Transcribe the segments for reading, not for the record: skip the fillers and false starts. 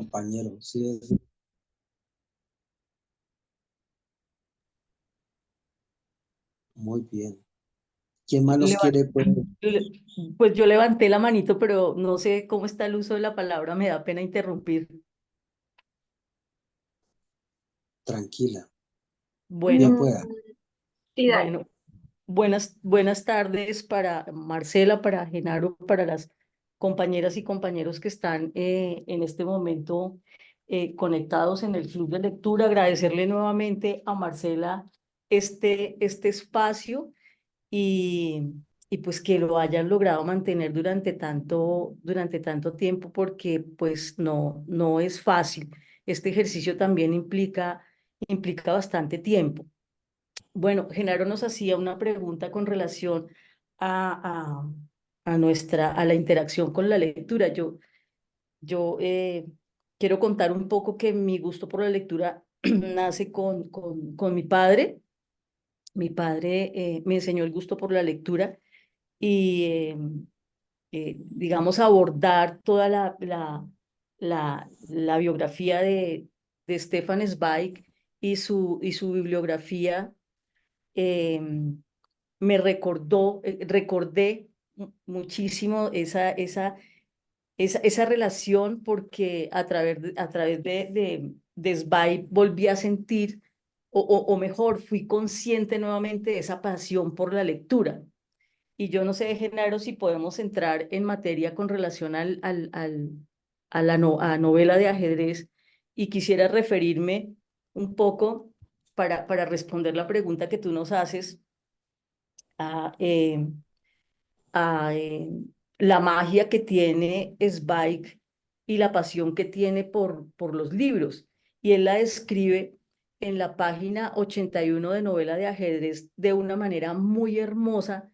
compañero. Sí, muy bien. ¿Quién más los Levan- quiere? Pues, le- Pues yo levanté la manito, pero no sé cómo está el uso de la palabra, me da pena interrumpir. tranquila, bien Bueno, pueda. Sí, dale. bueno, buenas tardes para Marcela, para Genaro, para las compañeras y compañeros que están en este momento conectados en el club de lectura. Agradecerle nuevamente a Marcela este espacio y, y pues que lo hayan logrado mantener durante tanto tiempo, porque pues no es fácil. Este ejercicio también implica bastante tiempo. Bueno, Genaro nos hacía una pregunta con relación a, a la interacción con la lectura. Yo quiero contar un poco que mi gusto por la lectura nace con mi padre. Mi padre me enseñó el gusto por la lectura y, digamos, abordar toda la biografía de Stefan Zweig y su bibliografía. eh, recordé muchísimo esa relación porque a través de Zweig volví a sentir, o mejor, fui consciente nuevamente de esa pasión por la lectura. Y yo no sé, Genaro, si podemos entrar en materia con relación a novela de ajedrez, y quisiera referirme un poco para responder la pregunta que tú nos haces a, la magia que tiene Zweig y la pasión que tiene por los libros. Y él la describe en la página 81 de Novela de Ajedrez de una manera muy hermosa.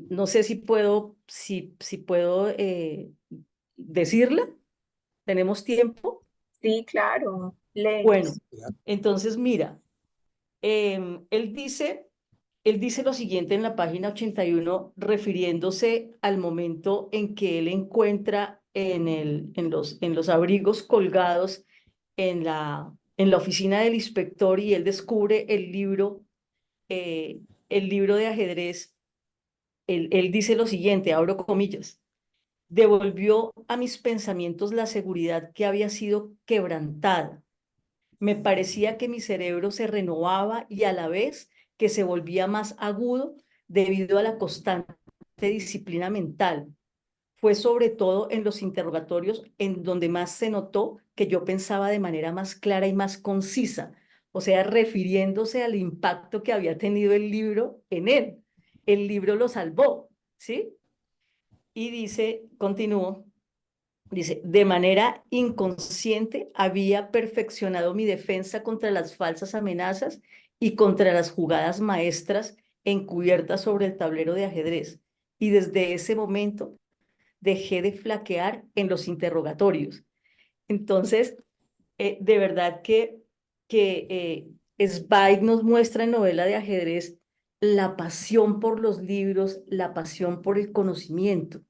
No sé si puedo decirla. ¿Tenemos tiempo? Sí, claro. Bueno, Léenos. entonces mira, em, él dice... Él dice lo siguiente en la página 81, refiriéndose al momento en que él encuentra en los abrigos colgados en la oficina del inspector, y él descubre el libro de ajedrez. Él dice lo siguiente, abro comillas: devolvió a mis pensamientos la seguridad que había sido quebrantada. Me parecía que mi cerebro se renovaba y a la vez que se volvía más agudo debido a la constante disciplina mental. Fue sobre todo en los interrogatorios en donde más se notó que yo pensaba de manera más clara y más concisa, o sea, refiriéndose al impacto que había tenido el libro en él. El libro lo salvó, ¿sí? Y dice, continúo, dice: de manera inconsciente había perfeccionado mi defensa contra las falsas amenazas y contra las jugadas maestras encubiertas sobre el tablero de ajedrez. Y desde ese momento dejé de flaquear en los interrogatorios. Entonces, de verdad que Zweig nos muestra en Novela de Ajedrez la pasión por los libros, la pasión por el conocimiento.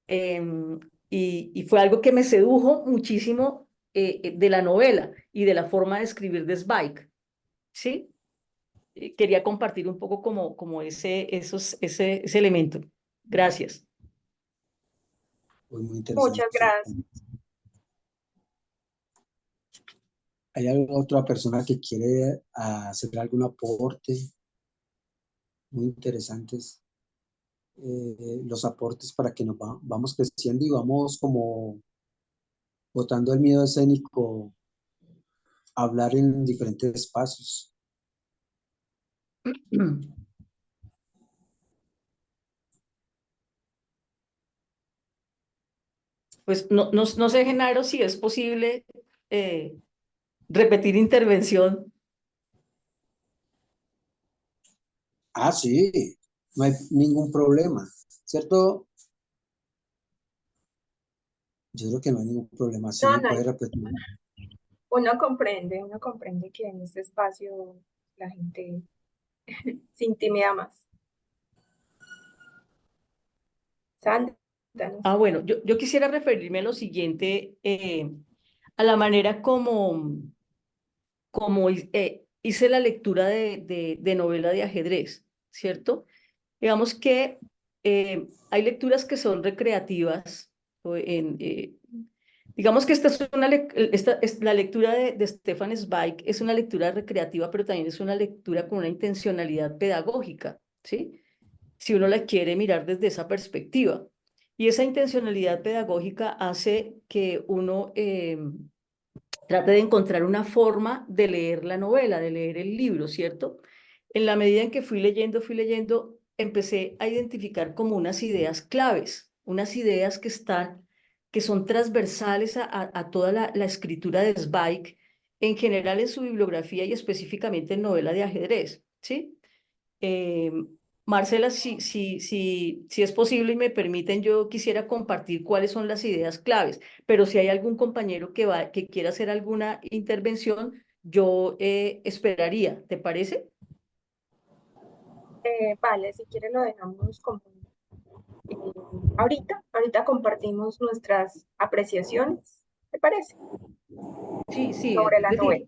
Em, y fue algo que me sedujo muchísimo de la novela y de la forma de escribir de Zweig, ¿sí? Quería compartir un poco como ese elemento. Gracias. Pues muy interesante. Muchas gracias. ¿Hay alguna otra persona que quiere hacer algún aporte? Muy interesantes los aportes para que vamos creciendo y vamos como botando el miedo escénico a hablar en diferentes espacios. Pues no sé, Genaro, si es posible eh, repetir intervención. Ah, sí, no hay ningún problema, ¿cierto? Yo creo que no hay ningún problema. No, Sí, no, puede repetir. uno comprende que en este espacio la gente se intimida más. Sandra, Danos. Bueno, yo quisiera referirme a lo siguiente, a la manera como hice la lectura de novela de ajedrez, ¿cierto? Digamos que hay lecturas que son recreativas. Digamos que esta es la lectura de Stefan Zweig es una lectura recreativa, pero también es una lectura con una intencionalidad pedagógica, ¿sí? Si uno la quiere mirar desde esa perspectiva. Y esa intencionalidad pedagógica hace que uno trate de encontrar una forma de leer la novela, de leer el libro, ¿cierto? En la medida en que fui leyendo, empecé a identificar como unas ideas claves, unas ideas que son transversales a toda la escritura de Zweig, en general en su bibliografía y específicamente en novela de ajedrez, ¿sí? Eh, Marcela, si es posible y me permiten, yo quisiera compartir cuáles son las ideas claves, pero si hay algún compañero que quiera hacer alguna intervención, yo esperaría, ¿te parece? Vale, si quieres lo dejamos como eh, ahorita compartimos nuestras apreciaciones, ¿te parece? Sí, sí, Sobre es la novela.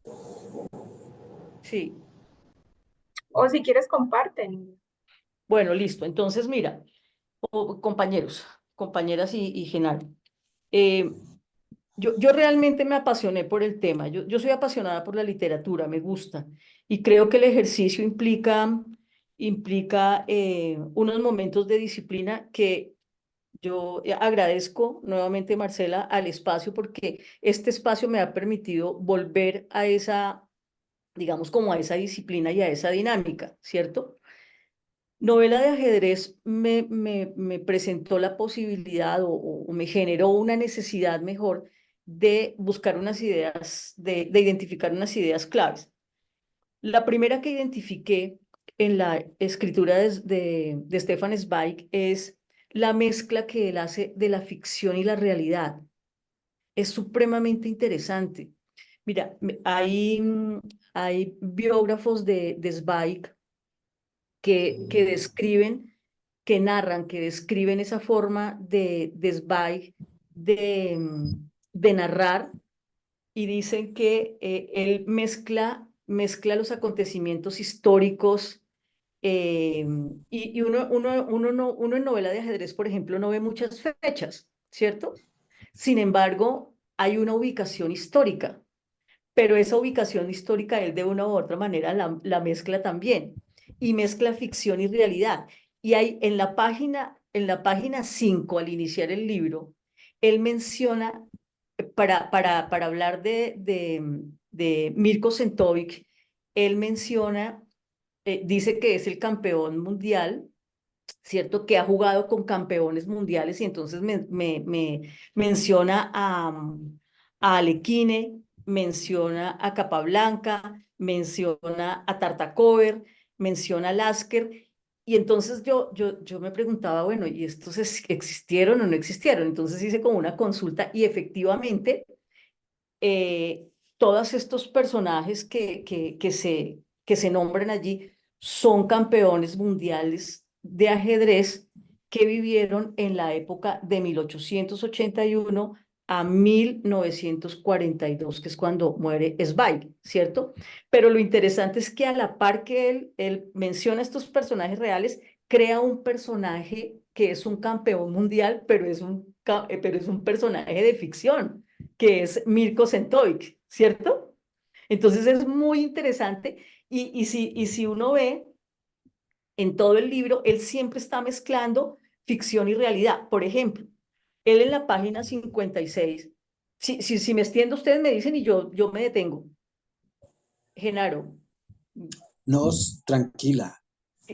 decir, sí. O si quieres comparten. Bueno, listo. Entonces, mira, compañeros, compañeras y Genaro, eh, yo realmente me apasioné por el tema. Yo soy apasionada por la literatura, me gusta. Y creo que el ejercicio implica unos momentos de disciplina que yo agradezco nuevamente, Marcela, al espacio, porque este espacio me ha permitido volver a esa, digamos, como a esa disciplina y a esa dinámica, ¿cierto? Novela de ajedrez me presentó la posibilidad o me generó una necesidad mejor de buscar unas ideas, de identificar unas ideas claves. La primera que identifiqué en la escritura de Stefan Zweig es la mezcla que él hace de la ficción y la realidad. Es supremamente interesante. Mira, hay biógrafos de Zweig que describen, que narran, que describen esa forma de Zweig de narrar y dicen que él mezcla los acontecimientos históricos y uno en novela de ajedrez, por ejemplo, no ve muchas fechas, ¿cierto? Sin embargo, hay una ubicación histórica, pero esa ubicación histórica él de una u otra manera la mezcla también y mezcla ficción y realidad. Y hay en la página 5 al iniciar el libro, él menciona, para hablar de Mirko Sentovic, él menciona, dice que es el campeón mundial, ¿cierto? Que ha jugado con campeones mundiales y entonces me menciona a Alekhine, menciona a Capablanca, menciona a Tartakover, menciona a Lasker. Y entonces yo me preguntaba, bueno, ¿y estos existieron o no existieron? Entonces hice como una consulta y efectivamente eh, todos estos personajes que se nombran allí son campeones mundiales de ajedrez que vivieron en la época de 1881 a 1942, que es cuando muere Zweig, ¿cierto? Pero lo interesante es que a la par que él menciona estos personajes reales, crea un personaje que es un campeón mundial, pero es un personaje de ficción que es Mirko Sentovic, ¿cierto? Entonces es muy interesante y si uno ve en todo el libro, él siempre está mezclando ficción y realidad. Por ejemplo, él en la página 56, si me extiendo, ustedes me dicen y yo me detengo. Genaro, No, tranquila,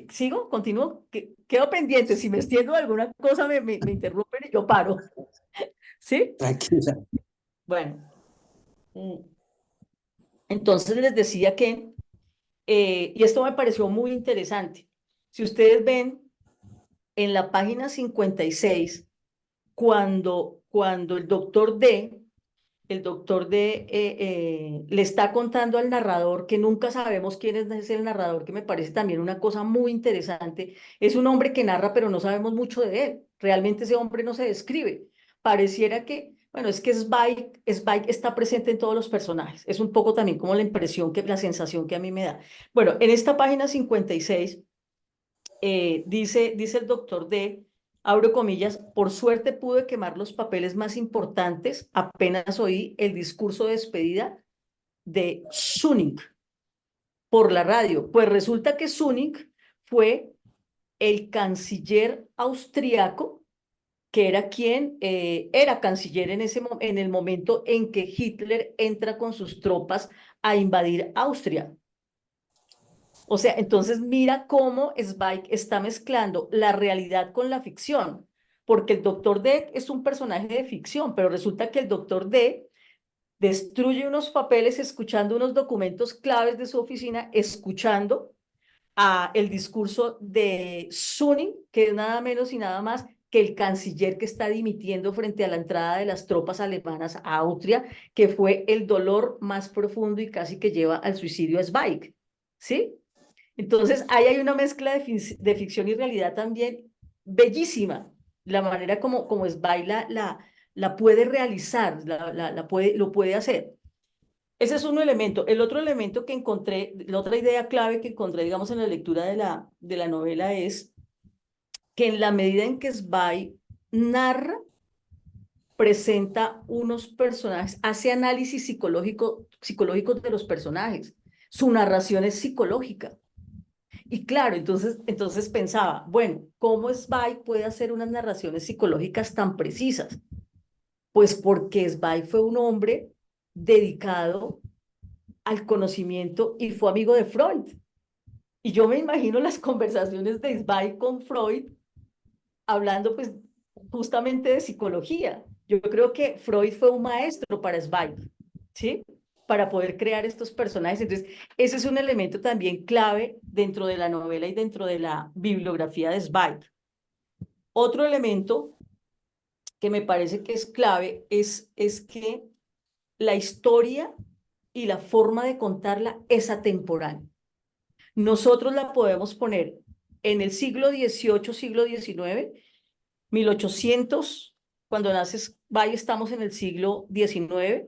¿sigo? ¿Continúo? Quedo pendiente. Si me extiendo alguna cosa, me interrumpen y yo paro. ¿Sí? tranquila. Bueno, mm, entonces les decía que y esto me pareció muy interesante. Si ustedes ven en la página 56, cuando el doctor D el doctor le está contando al narrador, que nunca sabemos quién es el narrador, que me parece también una cosa muy interesante. Es un hombre que narra, pero no sabemos mucho de él. Realmente ese hombre no se describe. Pareciera que, bueno, es que Spike está presente en todos los personajes. Es un poco también como la impresión, la sensación que a mí me da. Bueno, en esta página 56 dice el doctor D, abro comillas, por suerte pude quemar los papeles más importantes, apenas oí el discurso de despedida de Suning por la radio. Pues resulta que Suning fue el canciller austriaco, que era quien era canciller en el momento en que Hitler entra con sus tropas a invadir Austria. O sea, entonces mira cómo Zweig está mezclando la realidad con la ficción, porque el Doctor D es un personaje de ficción, pero resulta que el Doctor D destruye unos papeles escuchando unos documentos claves de su oficina, escuchando el discurso de Suning, que es nada menos y nada más que el canciller que está dimitiendo frente a la entrada de las tropas alemanas a Austria, que fue el dolor más profundo y casi que lleva al suicidio a Zweig, ¿sí? Entonces, ahí hay una mezcla de ficción y realidad también bellísima, la manera como Zweig la puede realizar, lo puede hacer. Ese es un elemento. El otro elemento que encontré, la otra idea clave que encontré, digamos, en la lectura de la novela es que en la medida en que Zweig narra, presenta unos personajes, hace análisis psicológico de los personajes. Su narración es psicológica. Y claro, entonces pensaba, bueno, ¿cómo Zweig puede hacer unas narraciones psicológicas tan precisas? Pues porque Zweig fue un hombre dedicado al conocimiento y fue amigo de Freud. Y yo me imagino las conversaciones de Zweig con Freud hablando pues justamente de psicología. Yo creo que Freud fue un maestro para Zweig, ¿sí? Para poder crear estos personajes. Entonces, ese es un elemento también clave dentro de la novela y dentro de la bibliografía de Zweig. Otro elemento que me parece que es clave es que la historia y la forma de contarla es atemporal. Nosotros la podemos poner en el siglo XVIII, siglo XIX, 1800, cuando nace Zweig estamos en el siglo XIX,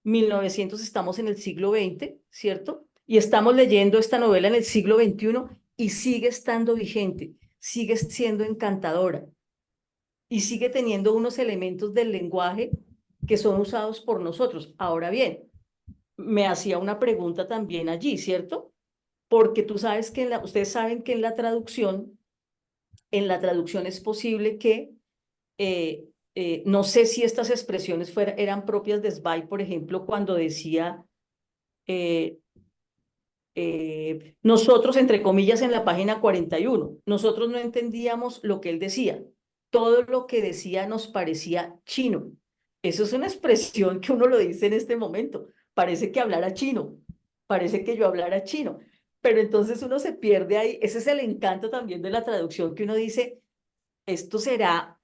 1900 estamos en el siglo XX, ¿cierto? Y estamos leyendo esta novela en el siglo XXI y sigue estando vigente, sigue siendo encantadora y sigue teniendo unos elementos del lenguaje que son usados por nosotros. Ahora bien, me hacía una pregunta también allí, ¿cierto? Porque tú sabes que ustedes saben que en la traducción es posible que no sé si estas expresiones eran propias de Zweig, por ejemplo, cuando decía eh, nosotros, entre comillas, en la página 41, nosotros no entendíamos lo que él decía. Todo lo que decía nos parecía chino. Eso es una expresión que uno lo dice en este momento. Parece que hablara chino, parece que yo hablara chino. Pero entonces uno se pierde ahí. Ese es el encanto también de la traducción, que uno dice, esto será,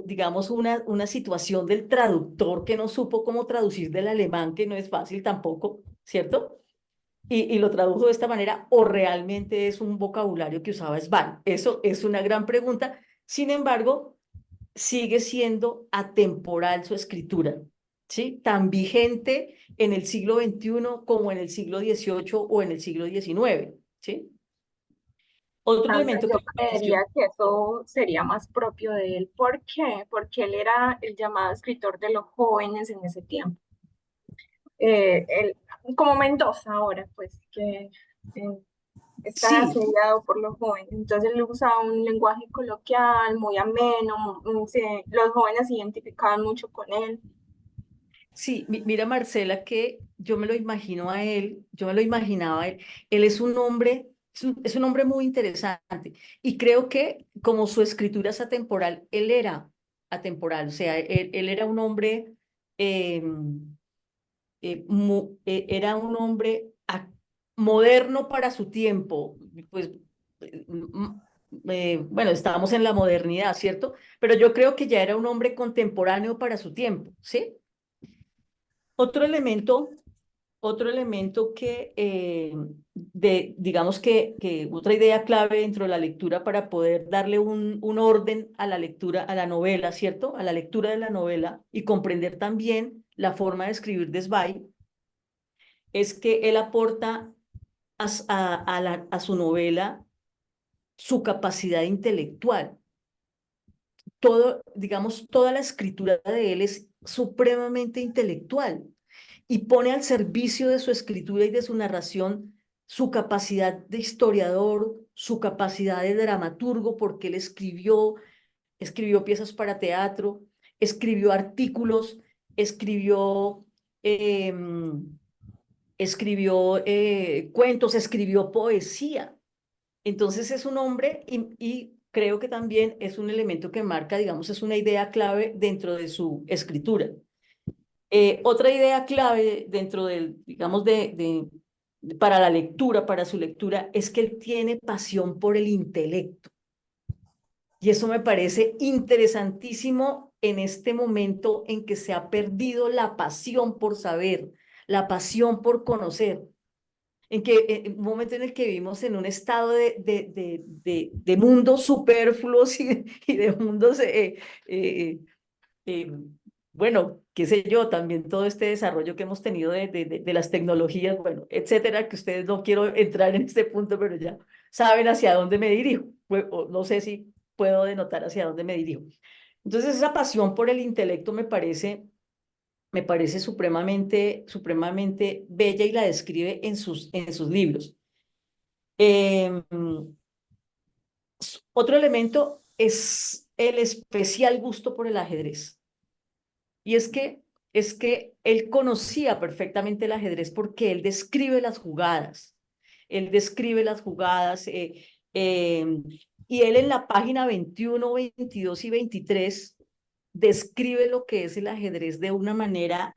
digamos, una situación del traductor que no supo cómo traducir del alemán, que no es fácil tampoco, ¿cierto? Y lo tradujo de esta manera, o realmente es un vocabulario que usaba Svan. Eso es una gran pregunta. Sin embargo, sigue siendo atemporal su escritura, ¿sí? Tan vigente en el siglo XXI como en el siglo XVIII o en el siglo XIX, ¿sí? Otro Sandra, elemento yo que me creería pareció, que eso sería más propio de él. ¿Por qué? Porque él era el llamado escritor de los jóvenes en ese tiempo. Él, como Mendoza ahora, pues, que eh, está sí, asediado por los jóvenes. Entonces él usaba un lenguaje coloquial, muy ameno, los jóvenes se identificaban mucho con él. sí, mira Marcela, que yo me lo imagino a él, yo me lo imaginaba a él. Él es un hombre, es un hombre muy interesante y creo que como su escritura es atemporal, él era atemporal, o sea, él era un hombre, eh, era un hombre moderno para su tiempo, pues, bueno, estábamos en la modernidad, ¿cierto? Pero yo creo que ya era un hombre contemporáneo para su tiempo, ¿sí? Otro elemento, otro elemento que, digamos que otra idea clave dentro de la lectura para poder darle un orden a la lectura, a la novela, ¿cierto? A la lectura de la novela y comprender también la forma de escribir de Zweig, es que él aporta a su novela su capacidad intelectual. Todo, digamos, toda la escritura de él es supremamente intelectual y pone al servicio de su escritura y de su narración su capacidad de historiador, su capacidad de dramaturgo, porque él escribió piezas para teatro, escribió artículos, escribió, eh, escribió cuentos, escribió poesía. Entonces es un hombre y creo que también es un elemento que marca, digamos, es una idea clave dentro de su escritura. Otra idea clave dentro del, digamos, para la lectura, para su lectura, es que él tiene pasión por el intelecto. Y eso me parece interesantísimo en este momento en que se ha perdido la pasión por saber, la pasión por conocer, en que en un momento en el que vivimos en un estado de mundos superfluos y de mundos eh, eh, bueno, qué sé yo, también todo este desarrollo que hemos tenido de las tecnologías, bueno, etcétera, que ustedes no quiero entrar en este punto, pero ya saben hacia dónde me dirijo. O no sé si puedo denotar hacia dónde me dirijo. Entonces, esa pasión por el intelecto me parece supremamente bella y la describe en sus libros. Eh, Otro elemento es el especial gusto por el ajedrez. Y es que él conocía perfectamente el ajedrez porque él describe las jugadas. Él describe las jugadas eh, y él en la página 21, 22 y 23 describe lo que es el ajedrez de una manera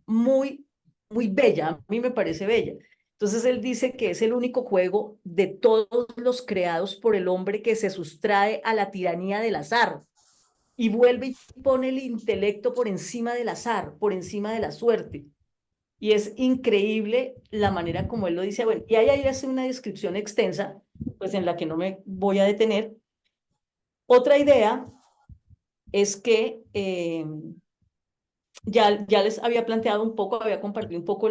muy, muy bella. A mí me parece bella. Entonces él dice que es el único juego de todos los creados por el hombre que se sustrae a la tiranía del azar y vuelve y pone el intelecto por encima del azar, por encima de la suerte. Y es increíble la manera como él lo dice. Bueno, y ahí hace una descripción extensa, pues en la que no me voy a detener. Otra idea es que ya les había planteado un poco, había compartido un poco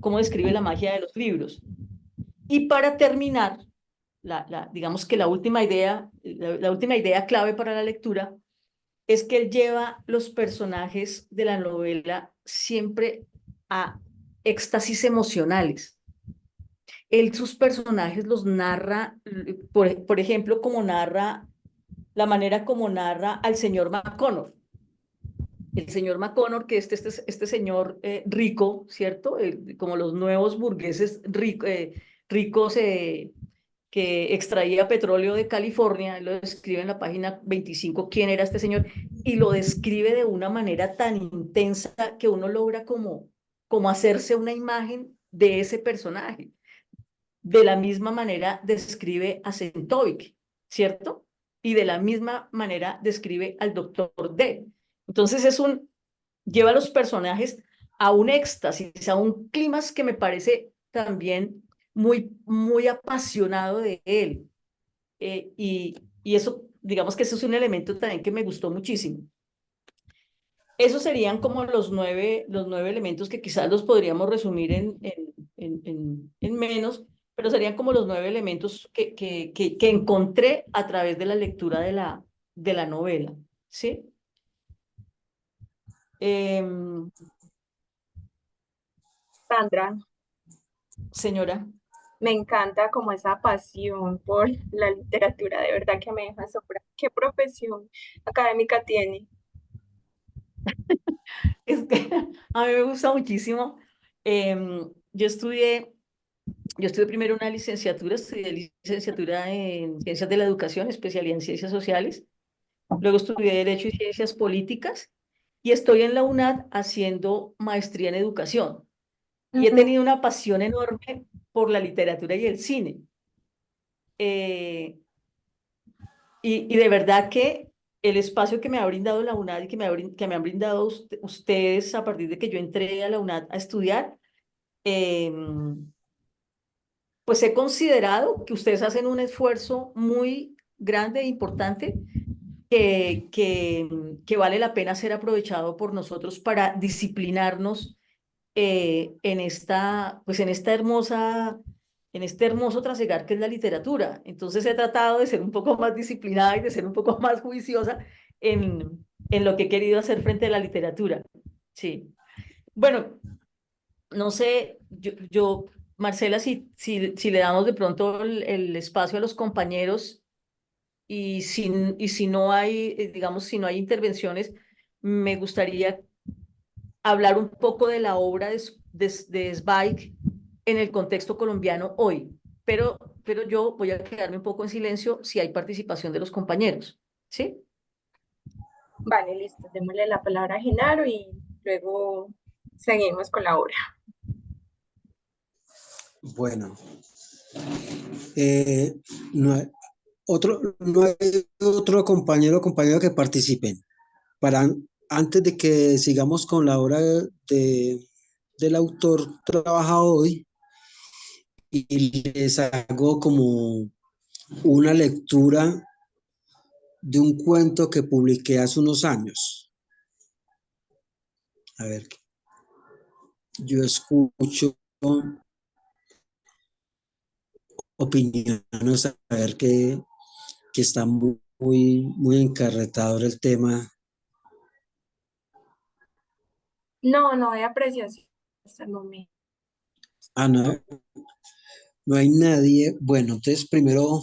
cómo describe la magia de los libros. Y para terminar, digamos que la última idea clave para la lectura es que él lleva los personajes de la novela siempre a éxtasis emocionales. Él sus personajes los narra, por ejemplo, como narra, la manera como narra al señor McConnor. El señor McConnor, que este señor rico, ¿cierto? Como los nuevos burgueses ricos que extraía petróleo de California, lo describe en la página 25 quién era este señor, y lo describe de una manera tan intensa que uno logra como hacerse una imagen de ese personaje. De la misma manera describe a Sentovic, ¿cierto? Y de la misma manera describe al doctor D. Entonces lleva a los personajes a un éxtasis, a un clímax que me parece también muy apasionado de él. Y eso, digamos que eso es un elemento también que me gustó muchísimo. Esos serían como los nueve elementos que quizás los podríamos resumir en menos, pero serían como los nueve elementos que encontré a través de la lectura de la novela, ¿sí? Em, Sandra, Señora, me encanta como esa pasión por la literatura, de verdad que me deja asombrar. ¿Qué profesión académica tiene? es que a mí me gusta muchísimo. Em, yo estudié Yo estudié primero una licenciatura, estudié licenciatura en Ciencias de la Educación, especialidad en Ciencias Sociales. Luego estudié Derecho y Ciencias Políticas y estoy en la UNAD haciendo maestría en Educación. Y he Ujú. tenido una pasión enorme por la literatura y el cine. Eh, y de verdad que el espacio que me ha brindado la UNAD y que me han brindado ustedes a partir de que yo entré a la UNAD a estudiar, pues he considerado que ustedes hacen un esfuerzo muy grande e importante que vale la pena ser aprovechado por nosotros para disciplinarnos en este hermoso trasegar que es la literatura. Entonces he tratado de ser un poco más disciplinada y de ser un poco más juiciosa en lo que he querido hacer frente a la literatura. Sí. Bueno, no sé, Marcela, si le damos de pronto el espacio a los compañeros y si no hay, digamos, si no hay intervenciones, me gustaría hablar un poco de la obra de Zweig en el contexto colombiano hoy, pero yo voy a quedarme un poco en silencio si hay participación de los compañeros, ¿sí? Vale, listo. Démosle la palabra a Genaro y luego seguimos con la obra. Bueno, eh, no hay no hay otro compañero o compañera que participen. Antes de que sigamos con la obra del autor trabajado hoy, y les hago como una lectura de un cuento que publiqué hace unos años. A ver, yo escucho opiniones, a ver que está muy encarretador el tema. No, no hay apreciación hasta el momento. Ah, no, no hay nadie. Bueno, entonces primero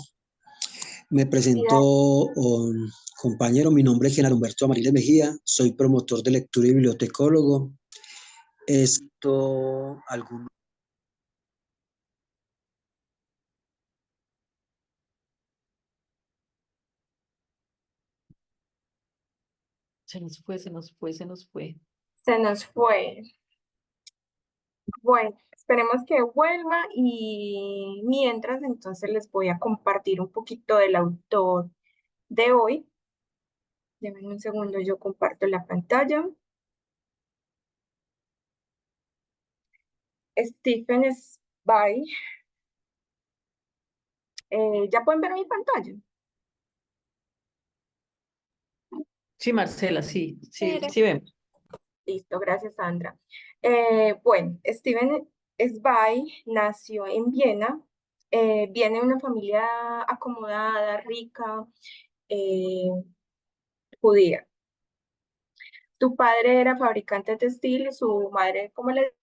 me Sí, presento, compañero. Mi nombre es Genaro Humberto Amariles Mejía. Soy promotor de lectura y bibliotecólogo. Esto, algunos. Se nos fue. se nos fue. Bueno, esperemos que vuelva y mientras entonces les voy a compartir un poquito del autor de hoy. Denme un segundo, yo comparto la pantalla. Stephen Zweig. ¿Ya pueden ver mi pantalla? Sí, Marcela, sí vemos. Listo, gracias, Sandra. Bueno, Steven Zweig nació en Viena. Viene de una familia acomodada, rica, eh, judía. Su padre era fabricante textil y su madre, como le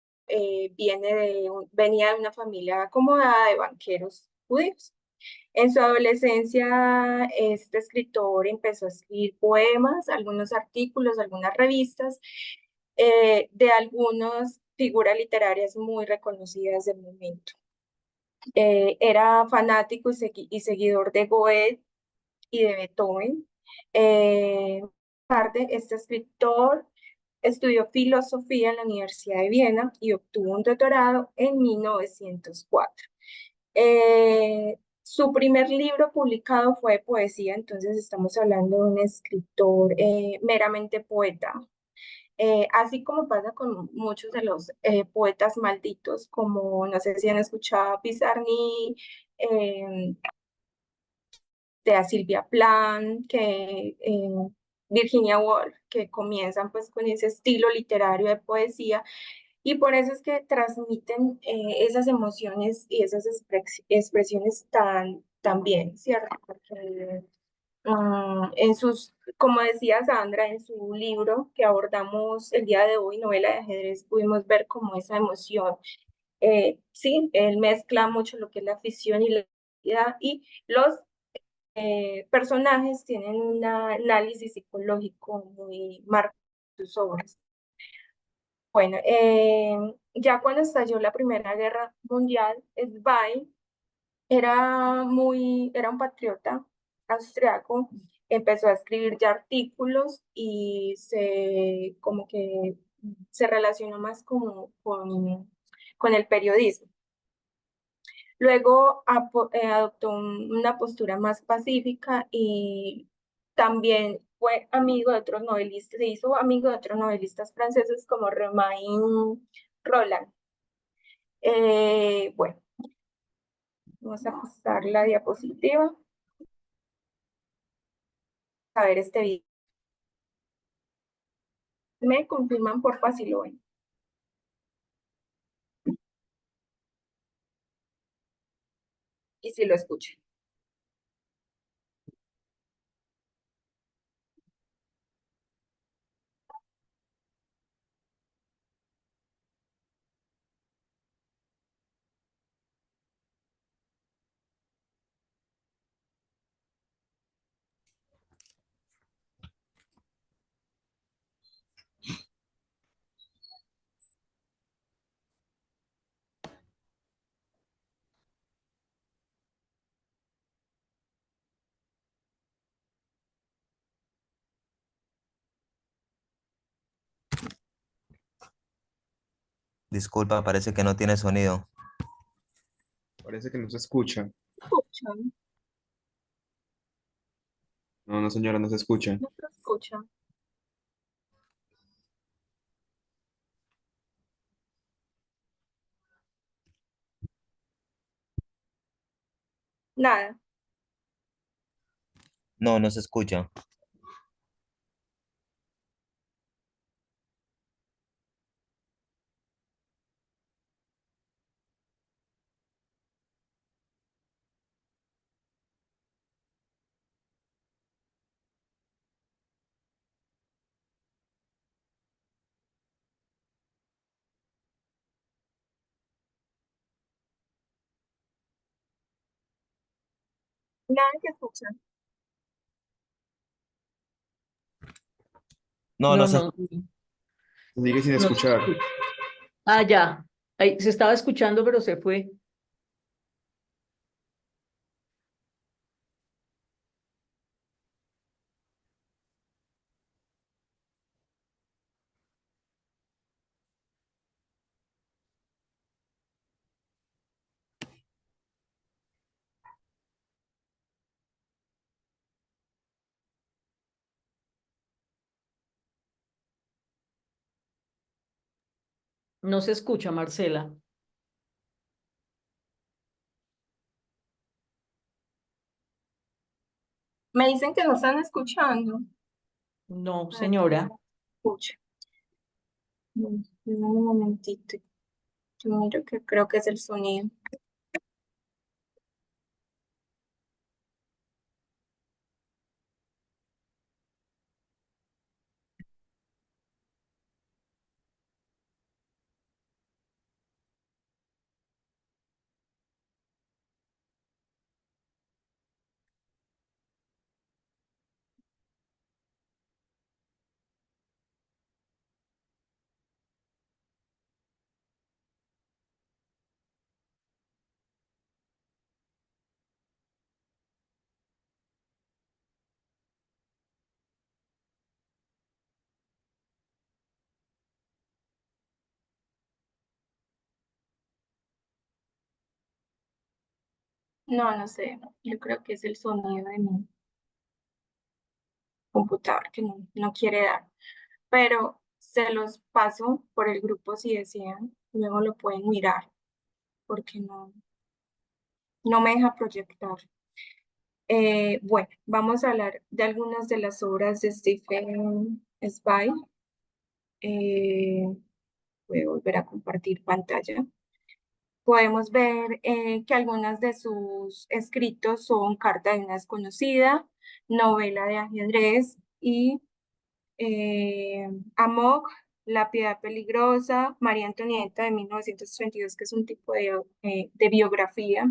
venía de una familia acomodada de banqueros judíos. En su adolescencia, este escritor empezó a escribir poemas, algunos artículos, algunas revistas, de algunas figuras literarias muy reconocidas del momento. Era fanático y seguidor de Goethe y de Beethoven. Tarde, este escritor estudió filosofía en la Universidad de Viena y obtuvo un doctorado en 1904. Su primer libro publicado fue de poesía, entonces estamos hablando de un escritor meramente poeta. Así como pasa con muchos de los poetas malditos, como no sé si han escuchado a Pizarnik, de a Silvia Plath, Virginia Woolf, que comienzan pues con ese estilo literario de poesía y por eso es que transmiten esas emociones y esas expresiones tan bien, ¿cierto? Porque como decía Sandra, en su libro que abordamos el día de hoy, novela de ajedrez, pudimos ver como esa emoción. Sí, él mezcla mucho lo que es la ficción y la realidad y los personajes tienen un análisis psicológico muy marcado en sus obras. Bueno, ya cuando estalló la Primera Guerra Mundial, Zweig era un patriota austriaco, empezó a escribir ya artículos y como que se relacionó más con el periodismo. Luego adoptó una postura más pacífica y también fue amigo de otros novelistas, se hizo amigo de otros novelistas franceses como Romain Rolland. Bueno, vamos a pasar la diapositiva. A ver este video. Me confirman porfa si lo ven. Y si lo escuchan. Disculpa, parece que no tiene sonido. Parece que no se escucha. ¿Escuchan? No, no, señora, no se escucha. No se escuchan. Nada. No, no se escucha. Nada que escuchan. No, No, no se no, Sigue sin no se escuchar. escucha. Ah, ya. Ahí, se estaba escuchando, pero se fue. No se escucha, Marcela. Me dicen que no están escuchando. No, Ay, no se señora. escucha. Un momentito. Yo miro que creo que es el sonido. No, no sé. Yo creo que es el sonido de mi computador que no quiere dar. Pero se los paso por el grupo si desean. Luego lo pueden mirar porque no me deja proyectar. Bueno, vamos a hablar de algunas de las obras de Stephen Zweig. Voy a volver a compartir pantalla. Podemos ver que algunas de sus escritos son Carta de una desconocida, novela de ajedrez y Amok, La piedad peligrosa, María Antonieta de 1932, que es un tipo de biografía,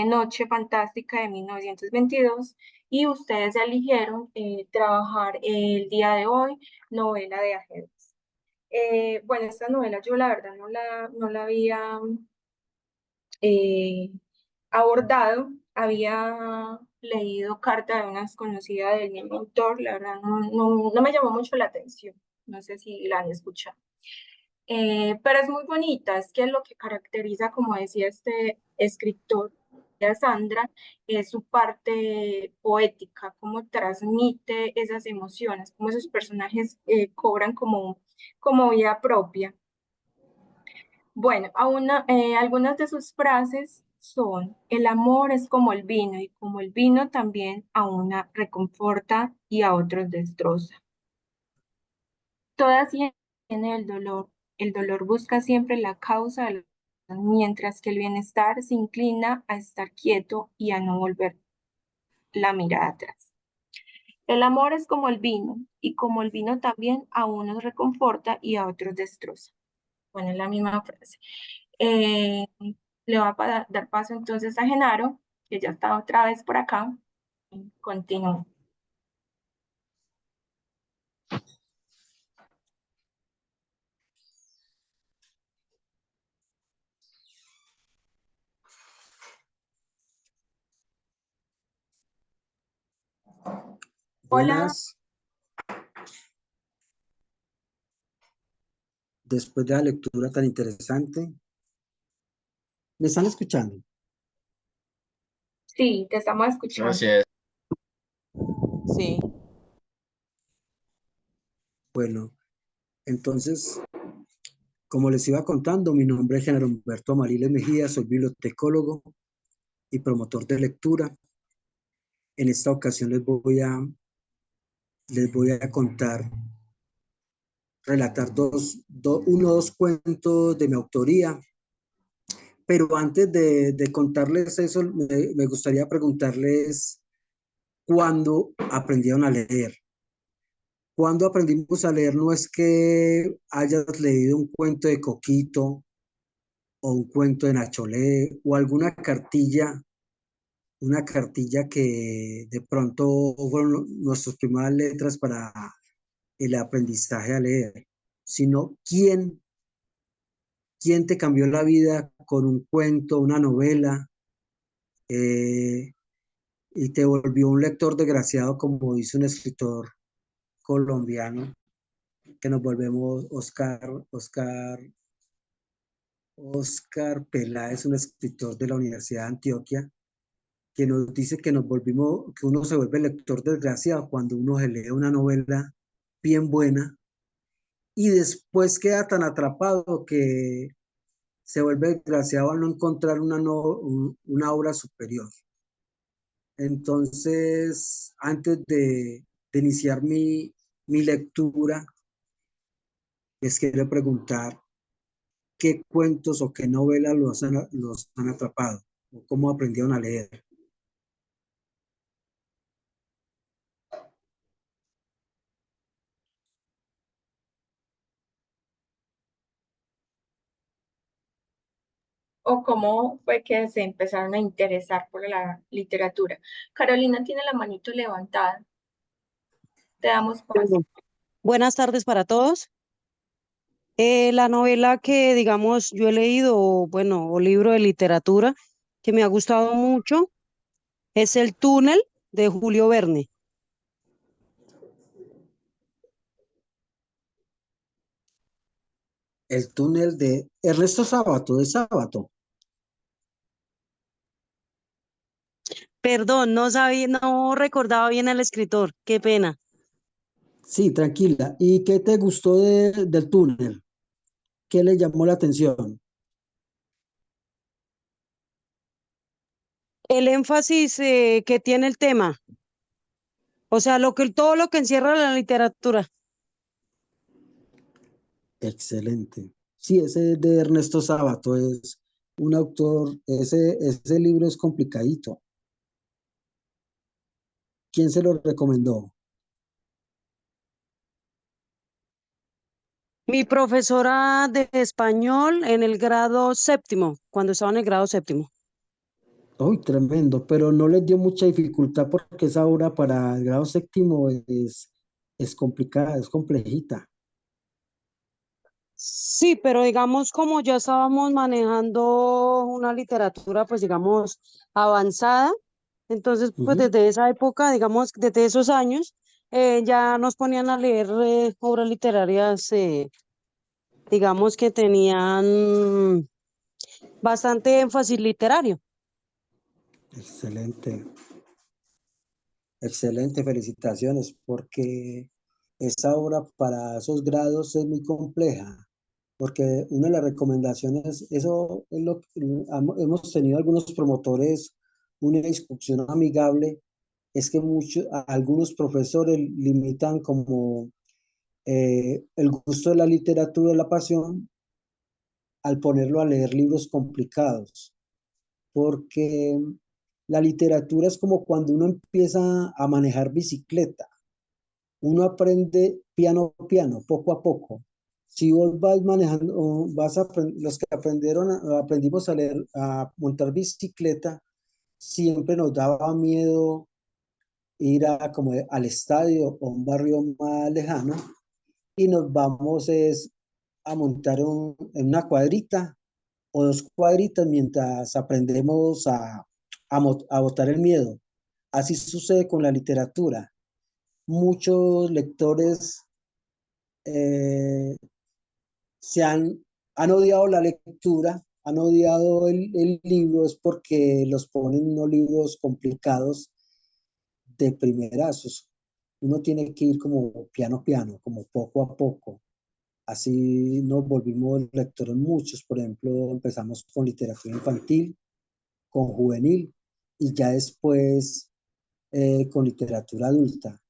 Noche fantástica de 1922, y ustedes eligieron trabajar el día de hoy, novela de ajedrez. Bueno, esta novela yo la verdad no la había eh, abordado, había leído Carta de una desconocida del mismo autor, la verdad no me llamó mucho la atención, no sé si la han escuchado. Pero es muy bonita, es que es lo que caracteriza, como decía este escritor, Sandra es su parte poética, cómo transmite esas emociones, cómo esos personajes cobran como vida propia. Bueno, algunas de sus frases son: el amor es como el vino y como el vino también a una reconforta y a otros destroza. Todas tienen el dolor busca siempre la causa del mientras que el bienestar se inclina a estar quieto y a no volver la mirada atrás. El amor es como el vino y como el vino también a unos reconforta y a otros destroza. Bueno, es la misma frase. Eh, Le va a dar paso entonces a Genaro, que ya está otra vez por acá. Continúo. Hola, Buenas. Después de la lectura tan interesante, ¿me están escuchando? sí, te estamos escuchando. Gracias. Sí. Bueno, entonces, como les iba contando, mi nombre es Genaro Humberto Amariles Mejía, soy bibliotecólogo y promotor de lectura. En esta ocasión les voy a relatar uno o dos cuentos de mi autoría. Pero antes de contarles eso, me gustaría preguntarles cuándo aprendieron a leer. Cuando aprendimos a leer no es que hayas leído un cuento de Coquito o un cuento de Nacholé o alguna cartilla, una cartilla que de pronto fueron nuestras primeras letras para el aprendizaje a leer, sino quién te cambió la vida con un cuento, una novela, eh, y te volvió un lector desgraciado, como dice un escritor colombiano, que nos volvemos Oscar Peláez, un escritor de la Universidad de Antioquia, que nos dice que uno se vuelve lector desgraciado cuando uno se lee una novela bien buena y después queda tan atrapado que se vuelve desgraciado al no encontrar una obra superior. Entonces, antes de iniciar mi lectura, les quiero preguntar qué cuentos o qué novelas los han atrapado o cómo aprendieron a leer. ¿O cómo fue que se empezaron a interesar por la literatura? Carolina tiene la manito levantada. Te damos paso. Bueno, buenas tardes para todos. La novela que, digamos, yo he leído, o libro de literatura que me ha gustado mucho es El túnel de Julio Verne. El túnel de Ernesto Sábato, de Sábato. Perdón, no sabía, no recordaba bien al escritor, qué pena. Sí, tranquila. ¿Y qué te gustó del túnel? ¿Qué le llamó la atención? El énfasis que tiene el tema, o sea, todo lo que encierra la literatura. Excelente. Sí, ese de Ernesto Sábato es un autor, ese libro es complicadito. ¿Quién se lo recomendó? Mi profesora de español en el grado séptimo, cuando estaba en el grado séptimo. Uy, tremendo, pero no les dio mucha dificultad porque esa obra para el grado séptimo es complicada, es complejita. Sí, pero digamos, como ya estábamos manejando una literatura, pues digamos, avanzada, entonces, pues Ujú. desde esa época, digamos, desde esos años, ya nos ponían a leer obras literarias, digamos, que tenían bastante énfasis literario. Excelente, excelente, felicitaciones, porque esa obra para esos grados es muy compleja, porque una de las recomendaciones, eso es lo que hemos tenido algunos promotores, una discusión amigable, es que algunos profesores limitan como el gusto de la literatura, la pasión, al ponerlo a leer libros complicados, porque la literatura es como cuando uno empieza a manejar bicicleta. Uno aprende piano a piano, poco a poco. Si vos vas manejando, los que aprendimos a leer, a montar bicicleta, siempre nos daba miedo ir al estadio o un barrio más lejano y nos vamos a montar en una cuadrita o dos cuadritas mientras aprendemos a botar el miedo. Así sucede con la literatura. Muchos lectores eh, han odiado la lectura, han odiado el libro, es porque los ponen unos libros complicados de primerazos. Uno tiene que ir como piano a piano, como poco a poco. Así nos volvimos lectores muchos. Por ejemplo, empezamos con literatura infantil, con juvenil y ya después con literatura adulta.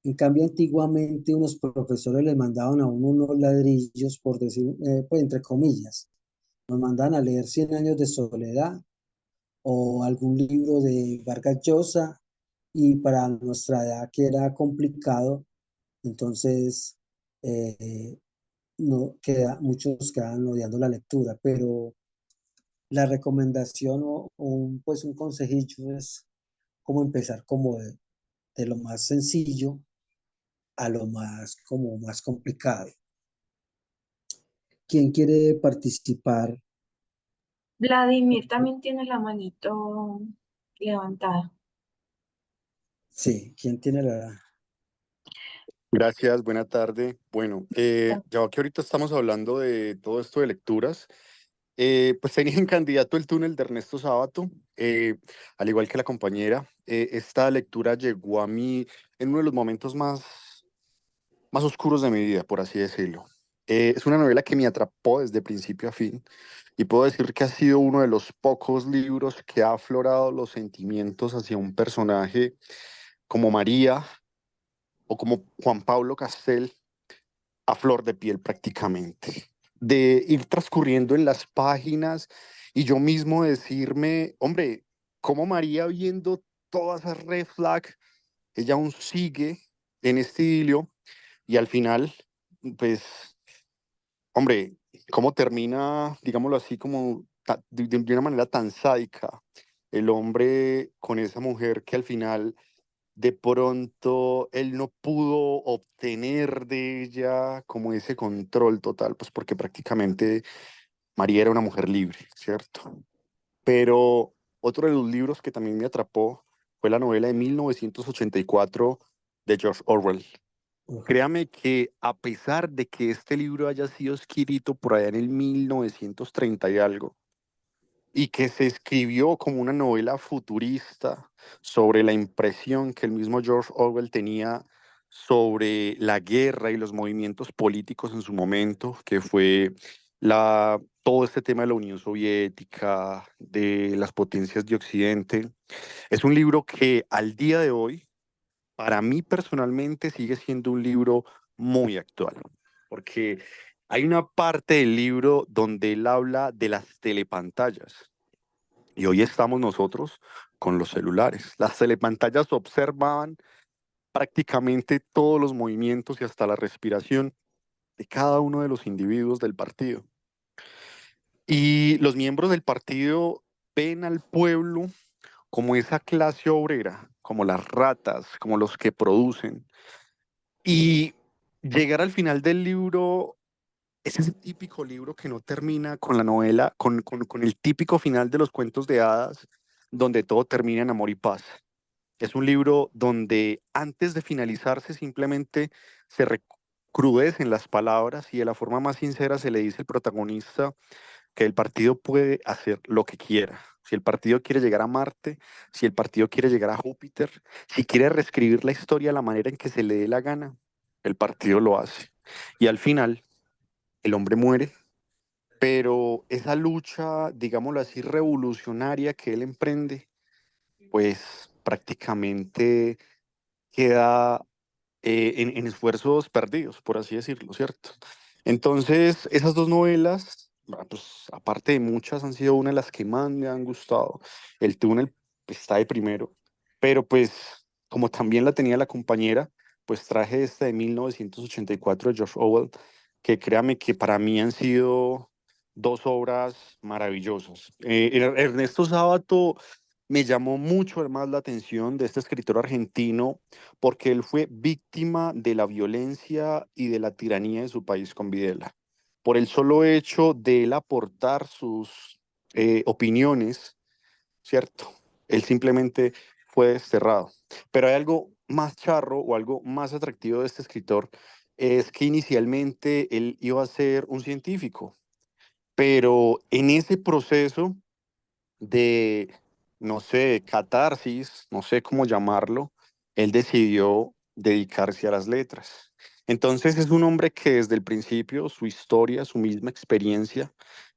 En cambio, antiguamente unos profesores le mandaban a uno unos ladrillos, por decir, pues entre comillas, nos mandaban a leer Cien años de soledad o algún libro de Vargas Llosa y para nuestra edad que era complicado, entonces no muchos quedaban odiando la lectura, pero la recomendación pues un consejillo es cómo empezar como de lo más sencillo a lo más como más complicado. ¿Quién quiere participar? Vladimir también tiene la manito levantada. Sí, ¿quién tiene Gracias, buena tarde. Bueno, ya que ahorita estamos hablando de todo esto de lecturas, pues tenía en candidato El túnel de Ernesto Sábato, al igual que la compañera. Esta lectura llegó a mí en uno de los momentos más oscuros de mi vida, por así decirlo. Es una novela que me atrapó desde principio a fin y puedo decir que ha sido uno de los pocos libros que ha aflorado los sentimientos hacia un personaje como María o como Juan Pablo Castel a flor de piel prácticamente. De ir transcurriendo en las páginas y yo mismo decirme, hombre, ¿cómo María viendo todas esas red flags, ella aún sigue en este idilio y al final, pues, hombre, cómo termina, digámoslo así, como de una manera tan sádica el hombre con esa mujer que al final de pronto él no pudo obtener de ella como ese control total, pues porque prácticamente María era una mujer libre, ¿cierto? Pero otro de los libros que también me atrapó fue la novela de 1984 de George Orwell. Créame que a pesar de que este libro haya sido escrito por allá en el 1930 y algo, y que se escribió como una novela futurista sobre la impresión que el mismo George Orwell tenía sobre la guerra y los movimientos políticos en su momento, que fue todo este tema de la Unión Soviética, de las potencias de Occidente. Es un libro que al día de hoy, para mí personalmente, sigue siendo un libro muy actual, porque hay una parte del libro donde él habla de las telepantallas. Y hoy estamos nosotros con los celulares. Las telepantallas observaban prácticamente todos los movimientos y hasta la respiración de cada uno de los individuos del partido. Y los miembros del partido ven al pueblo como esa clase obrera, como las ratas, como los que producen. Y llegar al final del libro es ese típico libro que no termina con la novela, con el típico final de los cuentos de hadas, donde todo termina en amor y paz. Es un libro donde antes de finalizarse simplemente se recrudecen las palabras y de la forma más sincera se le dice al protagonista que el partido puede hacer lo que quiera, Si el partido quiere llegar a Marte, si el partido quiere llegar a Júpiter, si quiere reescribir la historia de la manera en que se le dé la gana, el partido lo hace. Y al final, el hombre muere, pero esa lucha, digámoslo así, revolucionaria que él emprende, pues prácticamente queda en esfuerzos perdidos, por así decirlo, ¿cierto? Entonces, esas dos novelas, pues, aparte de muchas, han sido una de las que más me han gustado. El túnel pues, está de primero, pero pues como también la tenía la compañera, pues traje esta de 1984 de George Orwell, que créame que para mí han sido dos obras maravillosas. Ernesto Sábato me llamó mucho más la atención de este escritor argentino porque él fue víctima de la violencia y de la tiranía de su país con Videla. Por el solo hecho de él aportar sus opiniones, ¿cierto? Él simplemente fue desterrado. Pero hay algo más charro o algo más atractivo de este escritor, es que inicialmente él iba a ser un científico, pero en ese proceso de, no sé, catarsis, no sé cómo llamarlo, él decidió dedicarse a las letras. Entonces es un hombre que desde el principio su historia, su misma experiencia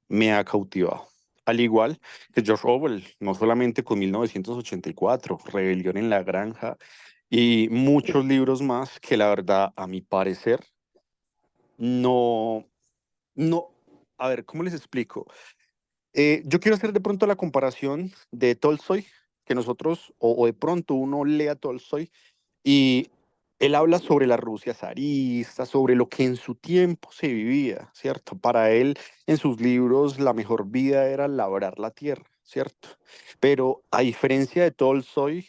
me ha cautivado. Al igual que George Orwell, no solamente con 1984, Rebelión en la Granja y muchos libros más que la verdad, a mi parecer, no, no, a ver, ¿cómo les explico? Yo quiero hacer de pronto la comparación de Tolstoy, que nosotros, o de pronto uno lea Tolstoy y él habla sobre la Rusia zarista, sobre lo que en su tiempo se vivía, ¿cierto? Para él, en sus libros, la mejor vida era labrar la tierra, ¿cierto? Pero a diferencia de Tolstoy,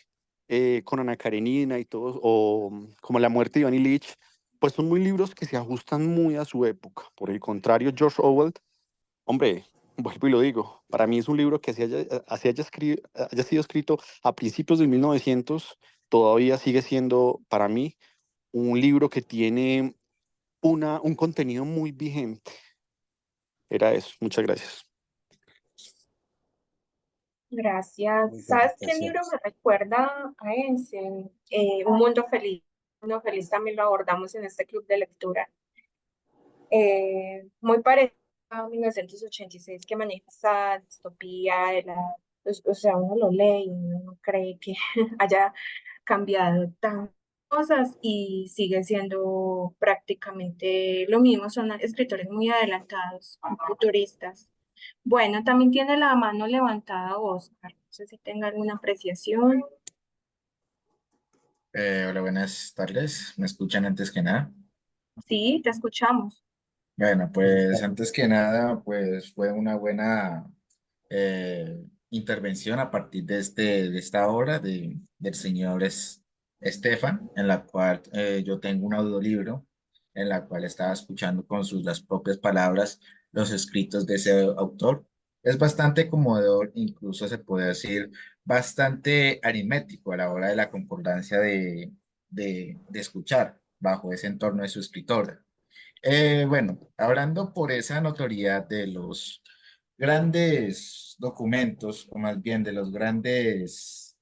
con Ana Karenina y todos, o como La muerte de Iván Ilich, pues son muy libros que se ajustan muy a su época. Por el contrario, George Orwell, hombre, vuelvo y lo digo, para mí es un libro que haya sido escrito a principios de 1900, todavía sigue siendo para mí un libro que tiene un contenido muy vigente. Era eso, muchas gracias. Gracias. Muy ¿Sabes qué libro felicitaciones. me recuerda a ese? Un Mundo Feliz. Un Mundo Feliz también lo abordamos en este club de lectura. Muy parecido a 1986, que maneja esa distopía de o sea, uno lo lee y uno no cree que haya cambiado tantas cosas y sigue siendo prácticamente lo mismo. Son escritores muy adelantados, futuristas. Bueno, también tiene la mano levantada Oscar. No sé si tenga alguna apreciación. Hola, buenas tardes. ¿Me escuchan antes que nada? Sí, te escuchamos. Bueno, Buenas pues tardes. antes que nada, pues fue una buena intervención a partir de de esta obra del señor Estefan, en la cual yo tengo un audiolibro, en la cual estaba escuchando con las propias palabras los escritos de ese autor. Es bastante conmovedor, incluso se puede decir bastante aritmético a la hora de la concordancia de escuchar bajo ese entorno de su escritor. Bueno, hablando por esa notoriedad de los grandes documentos, o más bien de los grandes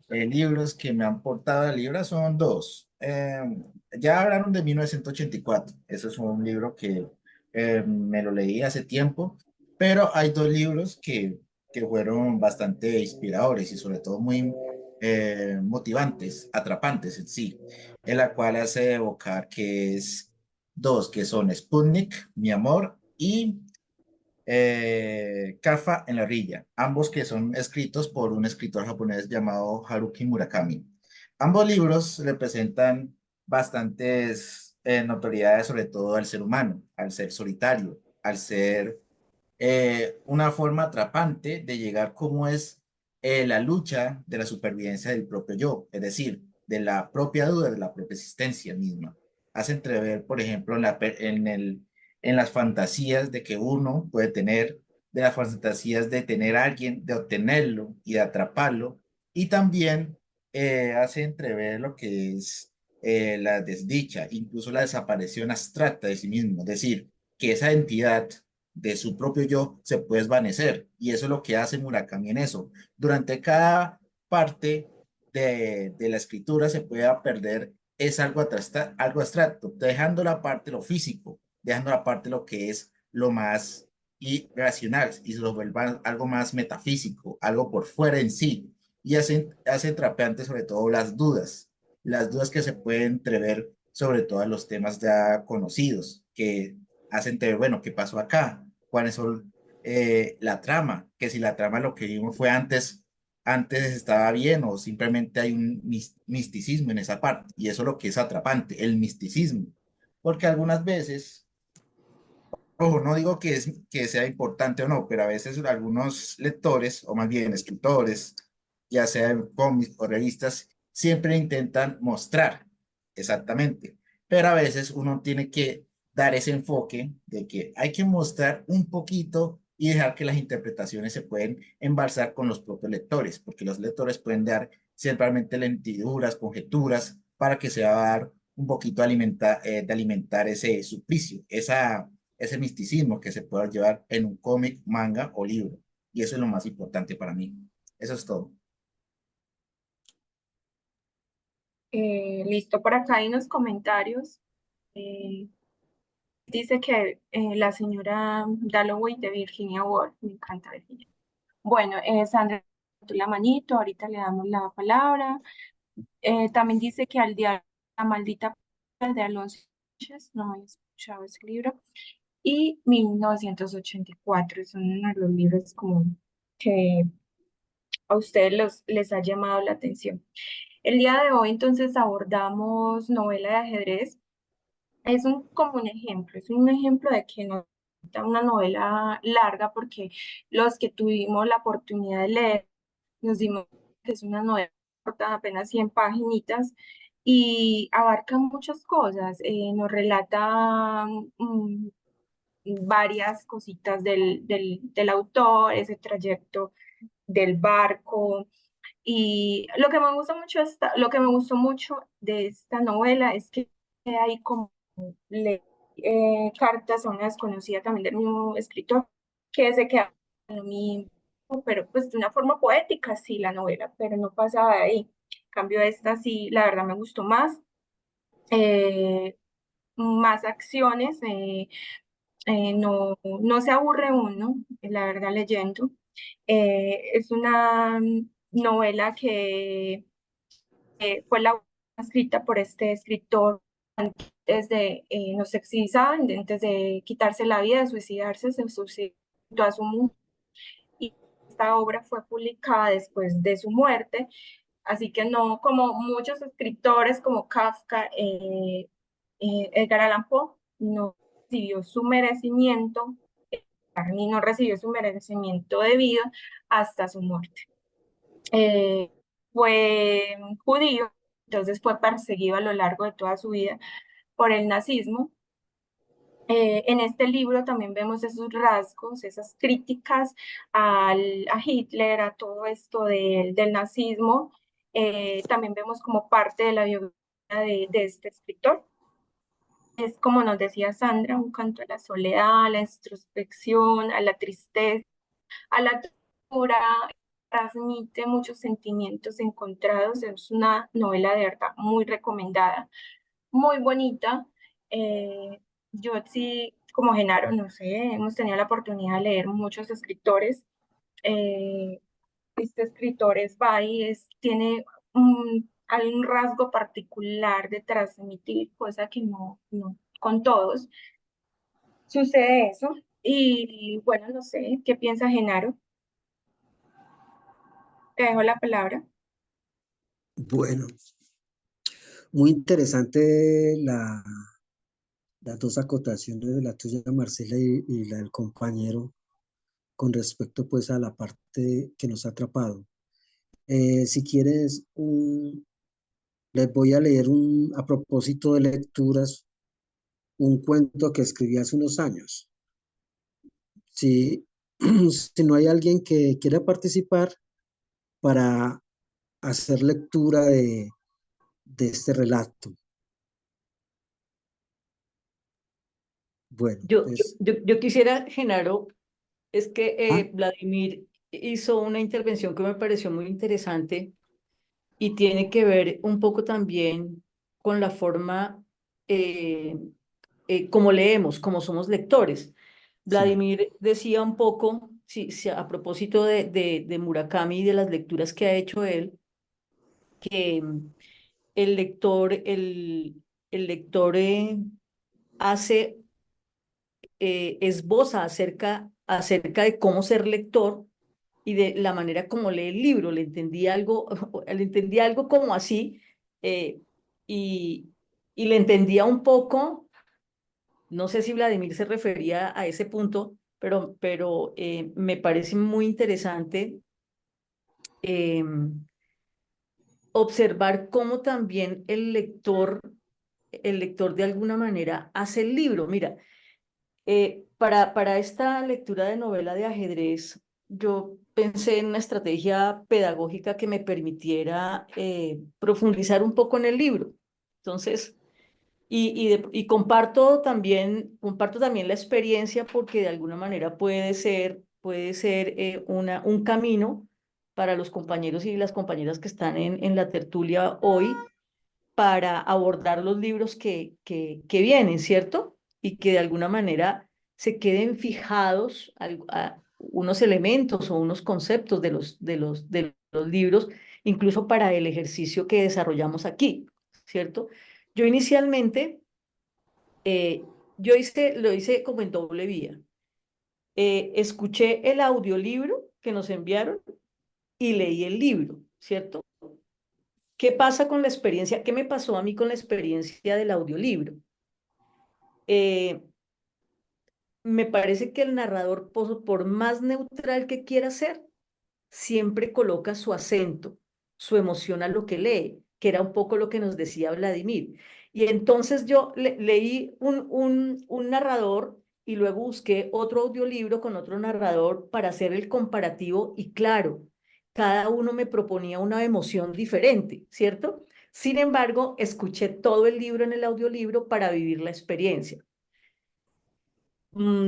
libros que me han portado a Libra, son dos. Ya hablaron de 1984, eso es un libro que me lo leí hace tiempo, pero hay dos libros que fueron bastante inspiradores y sobre todo muy motivantes, atrapantes en sí, en la cual hace evocar que es dos que son Sputnik, Mi Amor, y Kafa en la Rilla, ambos que son escritos por un escritor japonés llamado Haruki Murakami. Ambos libros representan bastantes notoriedades, sobre todo al ser humano, al ser solitario, al ser una forma atrapante de llegar cómo es la lucha de la supervivencia del propio yo, es decir, de la propia duda, de la propia existencia misma. Hace entrever, por ejemplo, en las fantasías de que uno puede tener, de las fantasías de tener a alguien, de obtenerlo y de atraparlo, y también hace entrever lo que es la desdicha, incluso la desaparición abstracta de sí mismo, es decir, que esa entidad de su propio yo se puede desvanecer. Y eso es lo que hace Murakami en eso. Durante cada parte de la escritura se puede perder es algo abstracto, dejando la parte lo físico, dejando la parte lo que es lo más irracional y se lo vuelva algo más metafísico, algo por fuera en sí. Y hacen trapeante sobre todo las dudas que se pueden entrever sobre todos los temas ya conocidos, que hacen ver, bueno, ¿qué pasó acá? ¿Cuáles son la trama? Que si la trama lo que vimos fue antes estaba bien o simplemente hay un misticismo en esa parte. Y eso es lo que es atrapante, el misticismo. Porque algunas veces, ojo, no digo que sea importante o no, pero a veces algunos lectores, o más bien escritores, ya sea en cómics o revistas, siempre intentan mostrar exactamente. Pero a veces uno tiene que dar ese enfoque de que hay que mostrar un poquito y dejar que las interpretaciones se pueden embalsar con los propios lectores, porque los lectores pueden dar simplemente lentiduras, conjeturas, para que se va a dar un poquito de alimentar ese suplicio, ese misticismo que se pueda llevar en un cómic, manga o libro. Y eso es lo más importante para mí. Eso es todo. Listo, por acá hay unos comentarios. Eh, Dice que la señora Dalloway de Virginia Woolf, me encanta Virginia. Bueno, Sandra, la manito, ahorita le damos la palabra. También dice que al diario La maldita de Alonso Sánchez, no he escuchado ese libro. Y 1984, son uno de los libros como que a ustedes les ha llamado la atención. El día de hoy entonces abordamos novela de ajedrez. Es como un ejemplo, es un ejemplo de que no es una novela larga porque los que tuvimos la oportunidad de leer nos dimos que es una novela corta, apenas 100 paginitas y abarca muchas cosas. Nos relata varias cositas del autor, ese trayecto del barco. Y lo que me gustó mucho de esta novela es que hay como cartas a una desconocida también del mismo escritor, que se queda en lo mismo, pero pues de una forma poética, sí, la novela, pero no pasaba de ahí. En cambio, esta sí, la verdad me gustó más. Más acciones, no se aburre uno, la verdad, leyendo. Es una novela que fue la escrita por este escritor antes de, no se suicidaba, antes de quitarse la vida, de suicidarse, se suicidó a su mujer y esta obra fue publicada después de su muerte, así que no como muchos escritores como Kafka, Edgar Allan Poe, no recibió su merecimiento, ni no recibió su merecimiento debido hasta su muerte. Fue judío, entonces fue perseguido a lo largo de toda su vida por el nazismo. En este libro también vemos esos rasgos, esas críticas a Hitler, a todo esto del nazismo. También vemos como parte de la biografía de este escritor. Es como nos decía Sandra, un canto a la soledad, a la introspección, a la tristeza, a la ternura, transmite muchos sentimientos encontrados. Es una novela de verdad muy recomendada, muy bonita. Yo sí, como Genaro, no sé, hemos tenido la oportunidad de leer muchos escritores. Eh, este escritor es Bai, tiene hay un rasgo particular de transmitir, cosa que no con todos sucede eso. Y bueno, no sé, ¿qué piensa Genaro? Te dejo la palabra. Bueno, muy interesante las dos acotaciones de la tuya, Marcela, y la del compañero con respecto pues a la parte que nos ha atrapado. Si quieres, les voy a leer a propósito de lecturas, un cuento que escribí hace unos años. Si, si no hay alguien que quiera participar para hacer lectura de este relato. Bueno, entonces, Yo quisiera, Genaro, es que ah, Vladimir hizo una intervención que me pareció muy interesante y tiene que ver un poco también con la forma eh, como leemos, como somos lectores. sí, Vladimir decía un poco, a propósito de Murakami y de las lecturas que ha hecho él, que el lector, el lector hace, esboza acerca de cómo ser lector y de la manera como lee el libro. Le entendía algo como así, eh, y, y le entendía un poco. No sé si Vladimir se refería a ese punto, pero me parece muy interesante eh, observar cómo también el lector de alguna manera hace el libro. Mira, para esta lectura de novela de ajedrez, yo pensé en una estrategia pedagógica que me permitiera profundizar un poco en el libro. Entonces, y comparto también la experiencia porque de alguna manera puede ser un camino para los compañeros y las compañeras que están en la tertulia hoy para abordar los libros que vienen, ¿cierto? Y que de alguna manera se queden fijados a unos elementos o unos conceptos de los libros, incluso para el ejercicio que desarrollamos aquí, ¿cierto? Yo inicialmente, lo hice como en doble vía. Escuché el audiolibro que nos enviaron y leí el libro, ¿cierto? ¿Qué pasa con la experiencia? ¿Qué me pasó a mí con la experiencia del audiolibro? Eh, Me parece que el narrador, por más neutral que quiera ser, siempre coloca su acento, su emoción a lo que lee, que era un poco lo que nos decía Vladimir. Y entonces yo leí un narrador y luego busqué otro audiolibro con otro narrador para hacer el comparativo y claro, cada uno me proponía una emoción diferente, ¿cierto? Sin embargo, escuché todo el libro en el audiolibro para vivir la experiencia.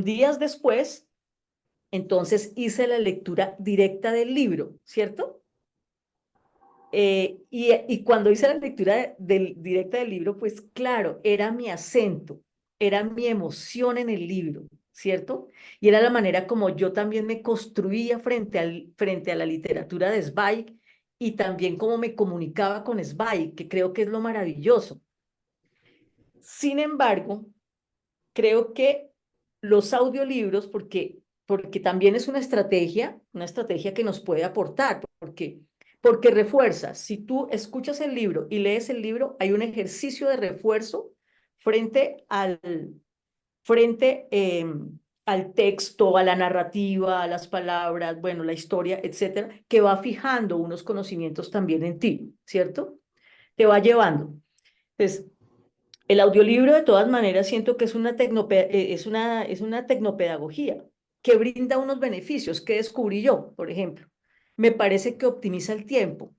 Días después, entonces hice la lectura directa del libro, ¿cierto? Y cuando hice la lectura directa del libro, pues claro, era mi acento, era mi emoción en el libro, ¿cierto? Y era la manera como yo también me construía frente a la literatura de Zweig y también cómo me comunicaba con Zweig, que creo que es lo maravilloso. Sin embargo, creo que los audiolibros, porque también es una estrategia que nos puede aportar, porque refuerza. Si tú escuchas el libro y lees el libro, hay un ejercicio de refuerzo frente frente al texto, a la narrativa, a las palabras, bueno, la historia, etcétera, que va fijando unos conocimientos también en ti, ¿cierto? Te va llevando. Entonces, el audiolibro, de todas maneras, siento que es una tecnopedagogía que brinda unos beneficios que descubrí yo, por ejemplo. Me parece que optimiza el tiempo,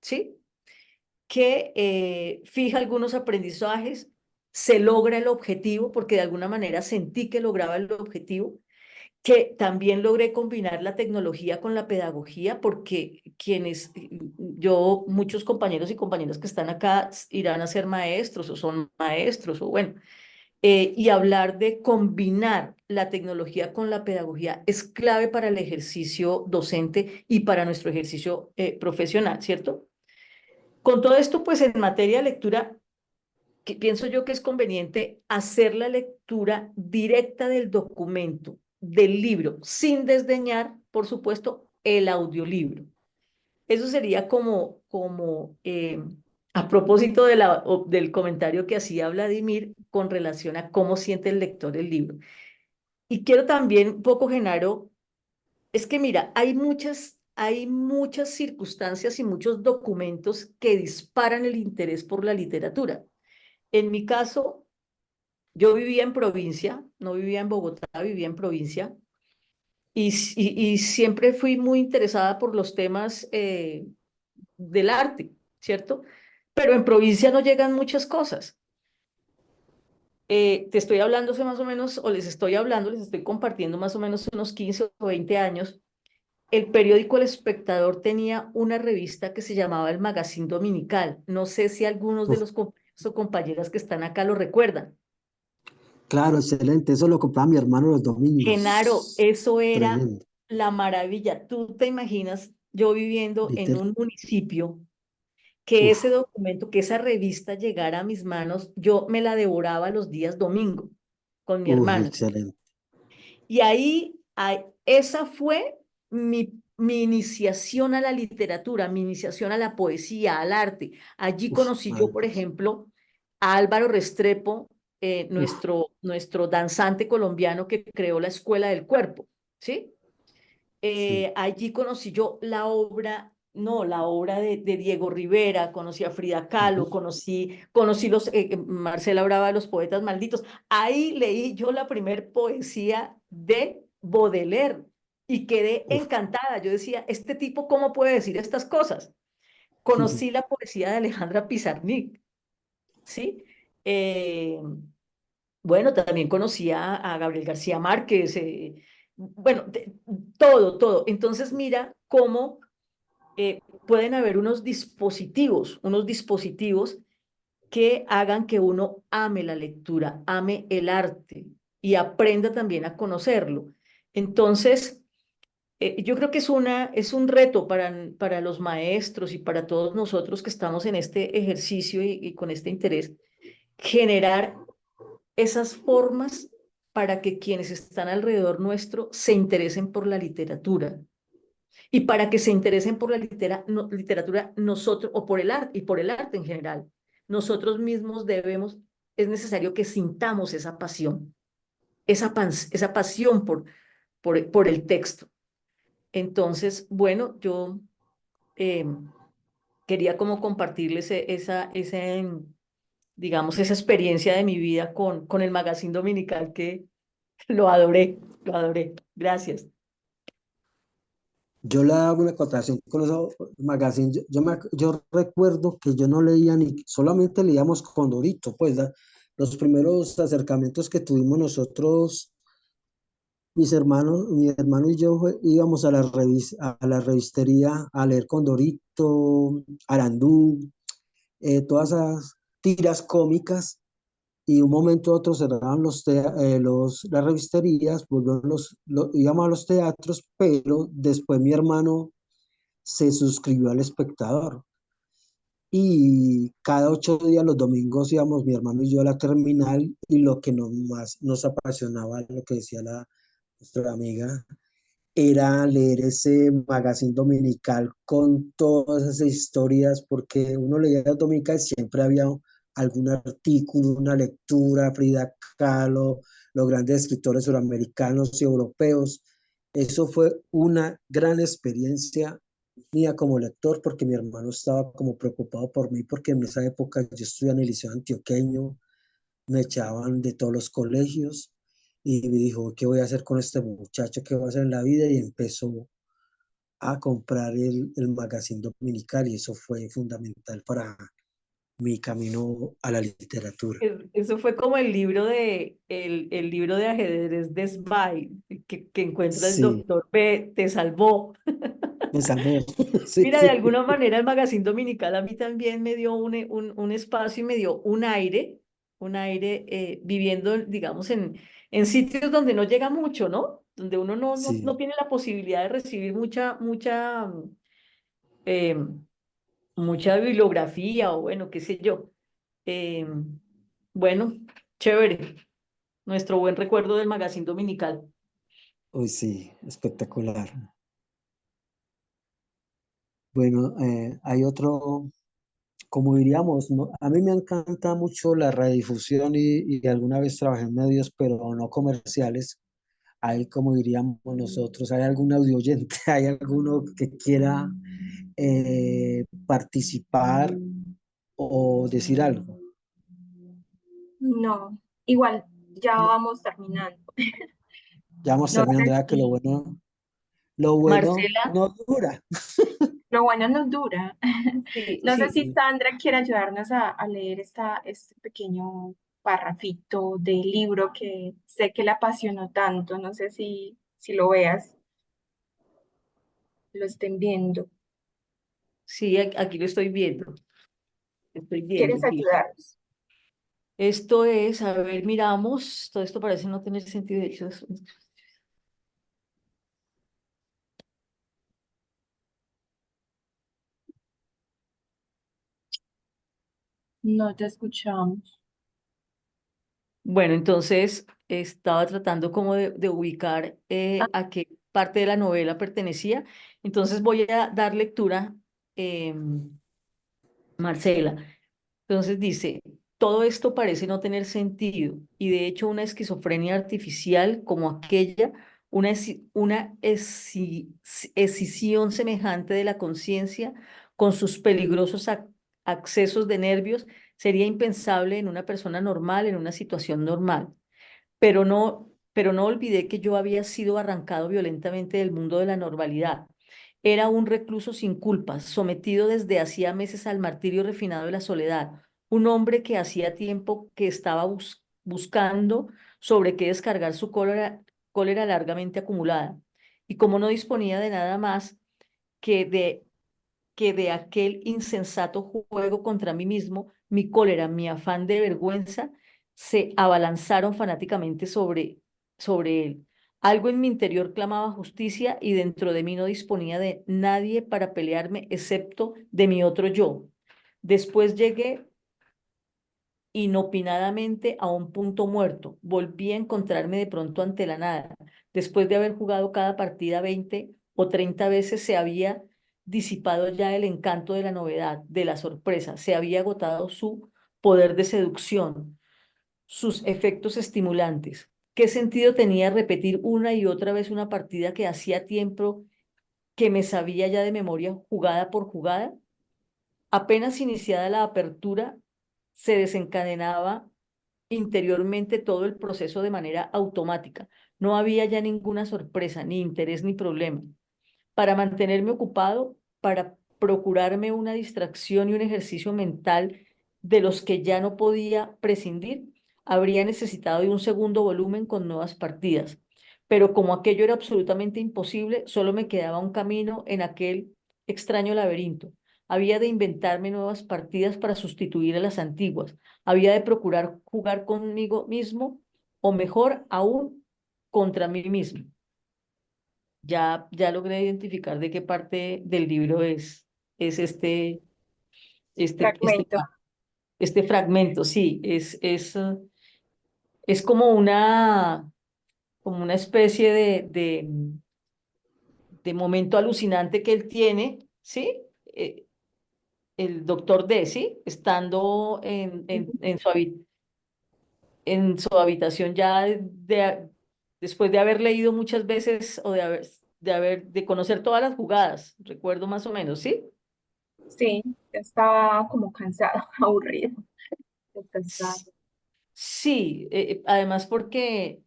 ¿sí? Que fija algunos aprendizajes, se logra el objetivo, porque de alguna manera sentí que lograba el objetivo, que también logré combinar la tecnología con la pedagogía, porque muchos compañeros y compañeras que están acá irán a ser maestros o son maestros, o bueno, y hablar de combinar la tecnología con la pedagogía es clave para el ejercicio docente y para nuestro ejercicio profesional, ¿cierto? Con todo esto, pues en materia de lectura, que pienso yo que es conveniente hacer la lectura directa del documento, del libro, sin desdeñar, por supuesto, el audiolibro. Eso sería a propósito del comentario que hacía Vladimir con relación a cómo siente el lector el libro. Y quiero también un poco, Genaro, es que mira, hay muchas circunstancias y muchos documentos que disparan el interés por la literatura. En mi caso, yo vivía en provincia, no vivía en Bogotá, vivía en provincia, y siempre fui muy interesada por los temas del arte, ¿cierto? Pero en provincia no llegan muchas cosas. te estoy hablando hace más o menos, o les estoy hablando, les estoy compartiendo más o menos unos 15 o 20 años. El periódico El Espectador tenía una revista que se llamaba El Magazine Dominical. No sé si algunos de Uf, los compañeros o compañeras que están acá lo recuerdan. claro, excelente. Eso lo compraba mi hermano los Genaro, domingos. eso era Tremendo. la maravilla. ¿Tú te imaginas yo viviendo en Liter- un municipio que ese Uf, documento, que esa revista llegara a mis manos? Yo me la devoraba los días domingo con mi hermano. excelente. Y esa fue mi iniciación a la literatura, mi iniciación a la poesía, al arte. Allí Uf, conocí yo, por maravilloso. ejemplo, a Álvaro Restrepo, Uf, nuestro danzante colombiano que creó la Escuela del Cuerpo, ¿sí? sí. Allí conocí yo la obra, no, la obra de Diego Rivera, conocí a Frida Kahlo, Ujú, conocí Marcela Brava, Los Poetas Malditos. Ahí leí yo la primer poesía de Baudelaire y quedé uf. encantada. Yo decía, ¿este tipo cómo puede decir estas cosas? Conocí la poesía de Alejandra Pizarnik, ¿sí? Eh, bueno, también conocía a Gabriel García Márquez, bueno, todo, todo. Entonces mira cómo pueden haber unos dispositivos que hagan que uno ame la lectura, ame el arte y aprenda también a conocerlo. Entonces, yo creo que es un reto para los maestros y para todos nosotros que estamos en este ejercicio y con este interés, generar esas formas para que quienes están alrededor nuestro se interesen por la literatura y para que se interesen por la literatura nosotros o por el arte y por el arte en general. Nosotros mismos es necesario que sintamos esa pasión, esa pasión por el texto. Entonces, bueno, yo eh, quería como compartirles digamos, esa experiencia de mi vida con el Magazine Dominical que lo adoré, lo adoré. Gracias. Yo le hago una acotación con esos magazines. Yo recuerdo que yo no leía ni, solamente leíamos Condorito, pues los primeros acercamientos que tuvimos nosotros, mi hermano y yo íbamos a a la revistería a leer Condorito, Arandú, todas esas tiras cómicas. Y un momento a otro cerraron las revisterías, íbamos a los teatros, pero después mi hermano se suscribió al Espectador. Y cada 8 días, los domingos, íbamos mi hermano y yo a la terminal, y lo que más nos apasionaba, lo que decía nuestra amiga, era leer ese magazine dominical con todas esas historias, porque uno leía el dominical y siempre había algún artículo, una lectura, Frida Kahlo, los grandes escritores suramericanos y europeos. Eso fue una gran experiencia mía como lector, porque mi hermano estaba como preocupado por mí, porque en esa época yo estudiaba en el Liceo Antioqueño, me echaban de todos los colegios, y me dijo, ¿qué voy a hacer con este muchacho? ¿Qué voy a hacer en la vida? Y empezó a comprar el magazine dominical, y eso fue fundamental para mi camino a la literatura. Eso fue como el libro de ajedrez de Zweig, que encuentra el Sí, doctor B, te salvó. me salvó. Sí, Mira, de alguna manera el Magazine Dominical a mí también me dio un espacio y me dio un aire viviendo, digamos, en sitios donde no llega mucho, ¿no? Donde uno no sí. tiene la posibilidad de recibir eh, mucha bibliografía o bueno, qué sé yo. Eh, bueno, chévere. Nuestro buen recuerdo del Magazine Dominical. Uy, sí, espectacular. Bueno, hay otro, como diríamos, ¿no? A mí me encanta mucho la radiodifusión, y alguna vez trabajé en medios, pero no comerciales. Hay, como diríamos nosotros, hay algún audio oyente, hay alguno que quiera participar o decir algo. No, igual, ya No, vamos terminando. ya vamos No sé terminando, ya que si lo bueno Marcela, no dura. lo bueno nos dura. sí, No sé si sí. Sandra quiere ayudarnos a leer este pequeño parrafito del libro que sé que le apasionó tanto. No sé si lo veas, lo estén viendo. Sí, aquí lo estoy viendo. Estoy viendo, ¿Quieres sí. ayudarnos? Esto es, a ver, miramos, todo esto parece no tener sentido. De hecho, No te escuchamos. bueno, entonces estaba tratando como de ubicar a qué parte de la novela pertenecía. Entonces voy a dar lectura, Marcela. Entonces dice, todo esto parece no tener sentido y de hecho una esquizofrenia artificial como aquella, una escisión semejante de la conciencia con sus peligrosos accesos de nervios sería impensable en una persona normal, en una situación normal. Pero no olvidé que yo había sido arrancado violentamente del mundo de la normalidad. Era un recluso sin culpas, sometido desde hacía meses al martirio refinado de la soledad, un hombre que hacía tiempo que estaba buscando sobre qué descargar su cólera largamente acumulada. Y como no disponía de nada más que de aquel insensato juego contra mí mismo, mi cólera, mi afán de vergüenza, se abalanzaron fanáticamente sobre él. Algo en mi interior clamaba justicia y dentro de mí no disponía de nadie para pelearme excepto de mi otro yo. Después llegué inopinadamente a un punto muerto. Volví a encontrarme de pronto ante la nada. Después de haber jugado cada partida 20 o 30 veces, se había disipado ya el encanto de la novedad, de la sorpresa. Se había agotado su poder de seducción, sus efectos estimulantes. ¿Qué sentido tenía repetir una y otra vez una partida que hacía tiempo que me sabía ya de memoria jugada por jugada? Apenas iniciada la apertura, se desencadenaba interiormente todo el proceso de manera automática. No había ya ninguna sorpresa, ni interés, ni problema. Para mantenerme ocupado, para procurarme una distracción y un ejercicio mental de los que ya no podía prescindir, habría necesitado de un segundo volumen con nuevas partidas. Pero como aquello era absolutamente imposible, solo me quedaba un camino en aquel extraño laberinto. Había de inventarme nuevas partidas para sustituir a las antiguas. Había de procurar jugar conmigo mismo o mejor aún contra mí mismo. Ya logré identificar de qué parte del libro es este, este, Fragmento. este fragmento. Sí, es como una especie de momento alucinante que él tiene, ¿sí? El doctor D, ¿sí? Estando en su habitación ya después de haber leído muchas veces o de conocer todas las jugadas, recuerdo más o menos, ¿sí? Sí, estaba como cansado, aburrido, cansado. S- Sí, además porque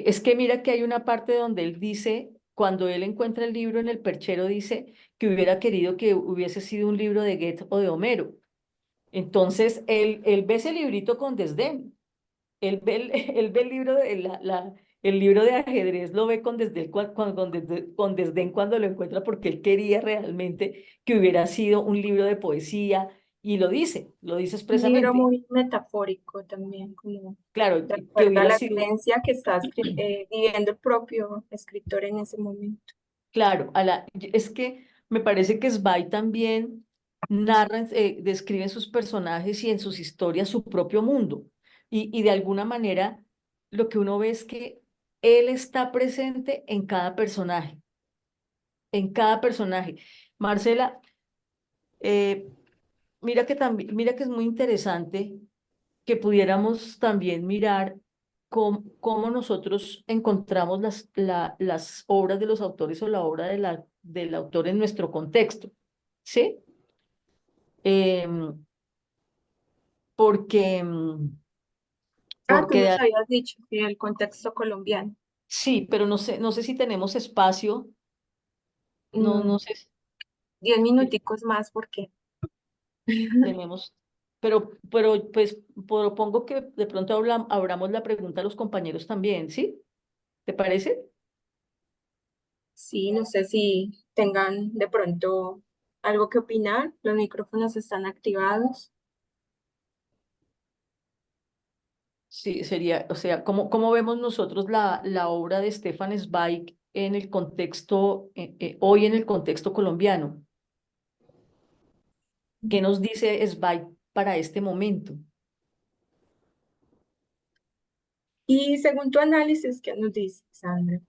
es que mira que hay una parte donde él dice, cuando él encuentra el libro en el perchero, dice que hubiera querido que hubiese sido un libro de Goethe o de Homero. Entonces, él ve ese librito con desdén. Él ve el libro el libro de ajedrez, lo ve con desdén, con desdén cuando lo encuentra porque él quería realmente que hubiera sido un libro de poesía y lo dice Un libro expresamente. muy metafórico también, como Claro, de que acuerdo a hubiera la sido, vivencia que está viviendo el propio escritor en ese momento. claro, es que me parece que Zweig también narra, describe en sus personajes y en sus historias su propio mundo. Y de alguna manera lo que uno ve es que él está presente en cada personaje. Marcela, eh, mira que es muy interesante que pudiéramos también mirar cómo nosotros encontramos las obras de los autores o la obra del autor en nuestro contexto, ¿sí? Em, porque, Ah, tú porque nos habías dicho, sí, el contexto colombiano. sí, pero no sé si tenemos espacio, Mm, no sé 10 si minuticos más, porque tenemos. pero pues propongo que de pronto abramos la pregunta a los compañeros también, ¿sí? ¿Te parece? Sí, no sé si tengan de pronto algo que opinar. Los micrófonos están activados. Sí, sería, o sea, ¿cómo vemos nosotros la obra de Stefan Zweig en el contexto, hoy en el contexto colombiano? ¿Qué nos dice Zweig para este momento? Y según tu análisis, ¿qué nos dice, Sandra?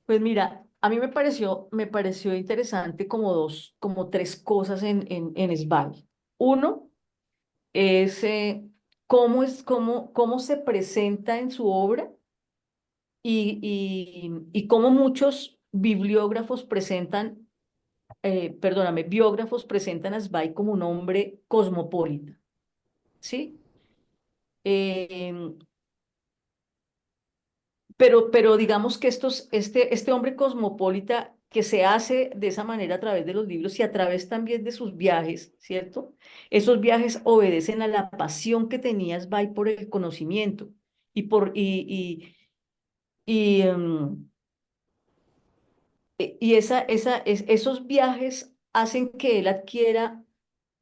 Pues mira, a mí me pareció interesante como tres cosas en Zweig. Uno es cómo se presenta en su obra y cómo muchos biógrafos presentan a Zweig como un hombre cosmopolita, ¿sí? Em, pero digamos que este hombre cosmopolita que se hace de esa manera a través de los libros y a través también de sus viajes, ¿cierto? Esos viajes obedecen a la pasión que tenía Zweig por el conocimiento y por y, em, esos viajes hacen que él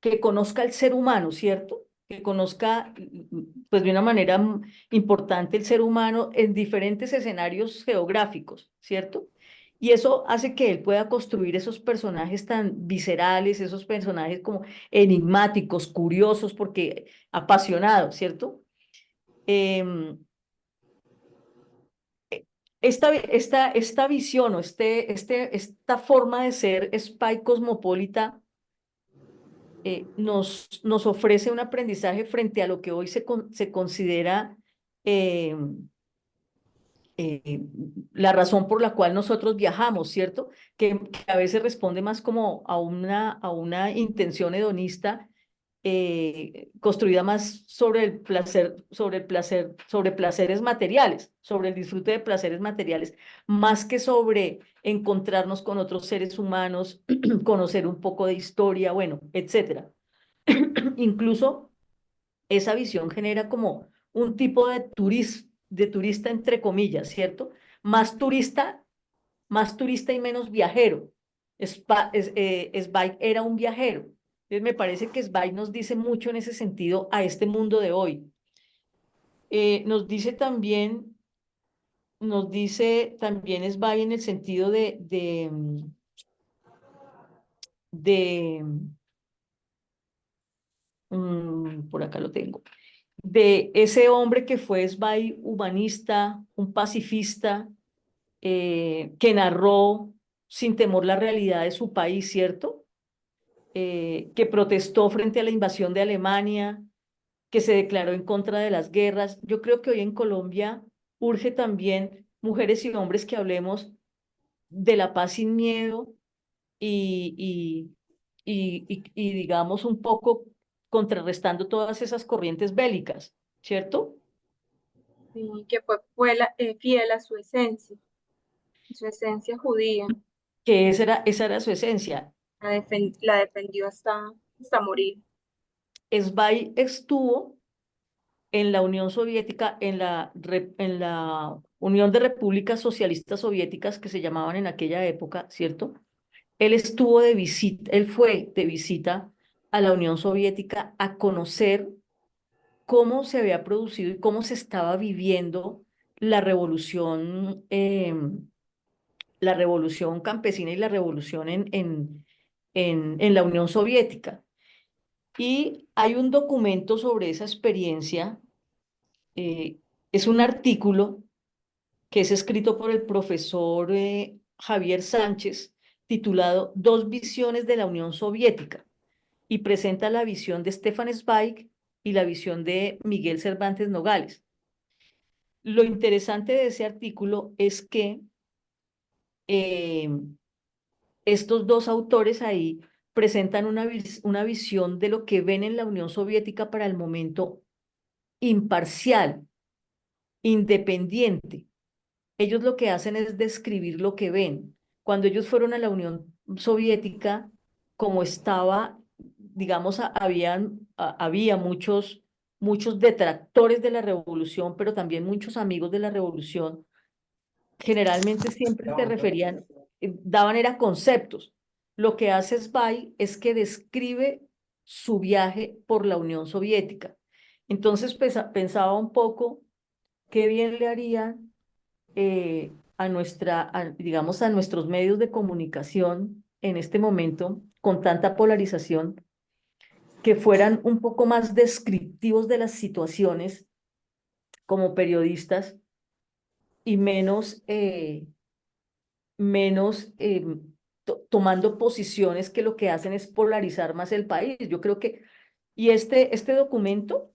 que conozca al ser humano, ¿cierto? Que conozca, pues de una manera importante el ser humano en diferentes escenarios geográficos, ¿cierto? Y eso hace que él pueda construir esos personajes tan viscerales, esos personajes como enigmáticos, curiosos, porque apasionados, ¿cierto? Em, esta visión o esta forma de ser spy cosmopolita nos ofrece un aprendizaje frente a lo que hoy se considera eh, eh, la razón por la cual nosotros viajamos, ¿cierto? Que a veces responde más como a una intención hedonista construida más sobre placeres materiales, sobre el disfrute de placeres materiales, más que sobre encontrarnos con otros seres humanos, conocer un poco de historia, bueno, etcétera. Incluso esa visión genera como un tipo de turista entre comillas, ¿cierto? Más turista, más turista y menos viajero. Zweig era un viajero. Entonces me parece que Zweig nos dice mucho en ese sentido a este mundo de hoy. Nos dice también Zweig en el sentido de, por acá lo tengo, de ese hombre que fue Zweig humanista, un pacifista, que narró sin temor la realidad de su país, ¿cierto? Que protestó frente a la invasión de Alemania, que se declaró en contra de las guerras. Yo creo que hoy en Colombia urge también mujeres y hombres que hablemos de la paz sin miedo y, y digamos un poco contrarrestando todas esas corrientes bélicas, ¿cierto? Sí, que fue fiel a su esencia judía. Que esa era su esencia. La defendió hasta morir. Zweig estuvo en la Unión Soviética, en la Unión de Repúblicas Socialistas Soviéticas que se llamaban en aquella época, ¿cierto? Él fue de visita a la Unión Soviética a conocer cómo se había producido y cómo se estaba viviendo la revolución campesina y la revolución en la Unión Soviética. Y hay un documento sobre esa experiencia, eh, es un artículo que es escrito por el profesor Javier Sánchez, titulado Dos visiones de la Unión Soviética, y presenta la visión de Stefan Zweig y la visión de Miguel Cervantes Nogales. Lo interesante de ese artículo es que eh, estos dos autores ahí presentan una visión de lo que ven en la Unión Soviética para el momento imparcial, independiente. Ellos lo que hacen es describir lo que ven. Cuando ellos fueron a la Unión Soviética, como estaba digamos, había muchos detractores de la revolución, pero también muchos amigos de la revolución. Generalmente siempre se referían, daban era conceptos. Lo que hace Zweig es que describe su viaje por la Unión Soviética. Entonces pensaba un poco qué bien le haría digamos, a nuestros medios de comunicación en este momento, con tanta polarización, que fueran un poco más descriptivos de las situaciones como periodistas y menos tomando posiciones que lo que hacen es polarizar más el país. Yo creo que, y este documento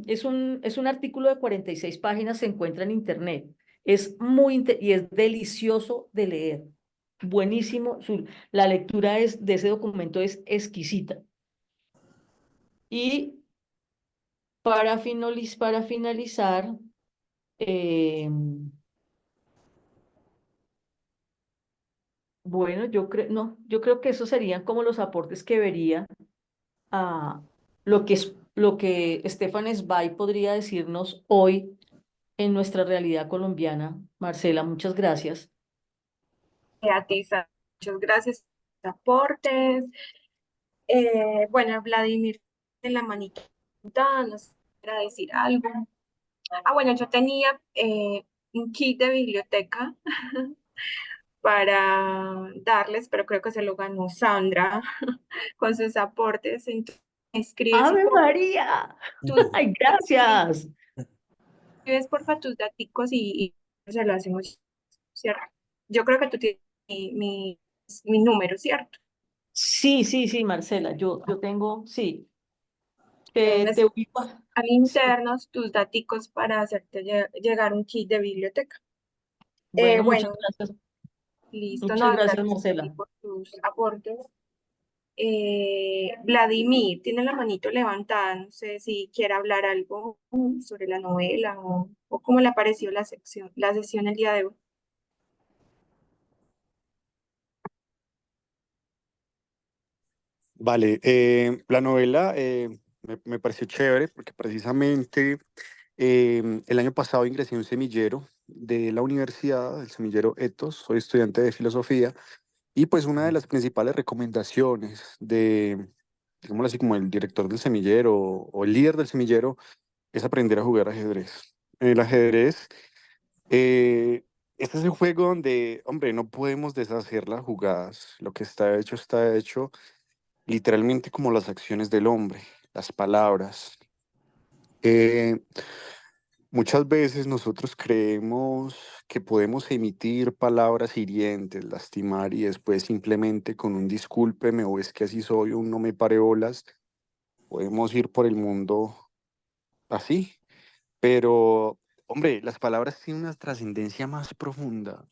es un artículo de 46 páginas, se encuentra en internet. Y es delicioso de leer. Buenísimo. La lectura de ese documento es exquisita. Y para finalizar, eh, bueno, no, yo creo que esos serían como los aportes que vería a lo que Stefan Zweig podría decirnos hoy en nuestra realidad colombiana. Marcela, muchas gracias. A ti, Sara, muchas gracias por tus aportes. Bueno, Vladimir, de la manita, no sé, para decir algo. Ah, bueno, yo tenía un kit de biblioteca para darles, pero creo que se lo ganó Sandra con sus aportes. Entonces, escribes y ¡Ave María! tus, ¡Ay, gracias! escribes porfa tus daticos y se lo hacemos, ¿cierto? Yo creo que tú tienes mi número, ¿cierto? Sí, sí, sí, Marcela, yo tengo, sí, Entonces, te ubico. al Sí. internos tus daticos para hacerte llegar un kit de biblioteca. Bueno, Bueno, listo, no, muchas gracias, gracias a ti Marcela. por tus aportes. Vladimir tiene la manito levantada, no sé si quiere hablar algo sobre la novela o cómo le pareció la sesión el día de hoy. Vale, la novela me pareció chévere porque precisamente el año pasado ingresé a un semillero de la universidad, el semillero Ethos, soy estudiante de filosofía y pues una de las principales recomendaciones digámoslo así, como el director del semillero o el líder del semillero es aprender a jugar ajedrez. En el ajedrez, este es el juego donde, hombre, no podemos deshacer las jugadas, lo que está hecho literalmente como las acciones del hombre, las palabras. Eh, Muchas veces nosotros creemos que podemos emitir palabras hirientes, lastimar y después simplemente con un discúlpeme o es que así soy, un no me pare bolas, podemos ir por el mundo así. Pero, hombre, las palabras tienen una trascendencia más profunda.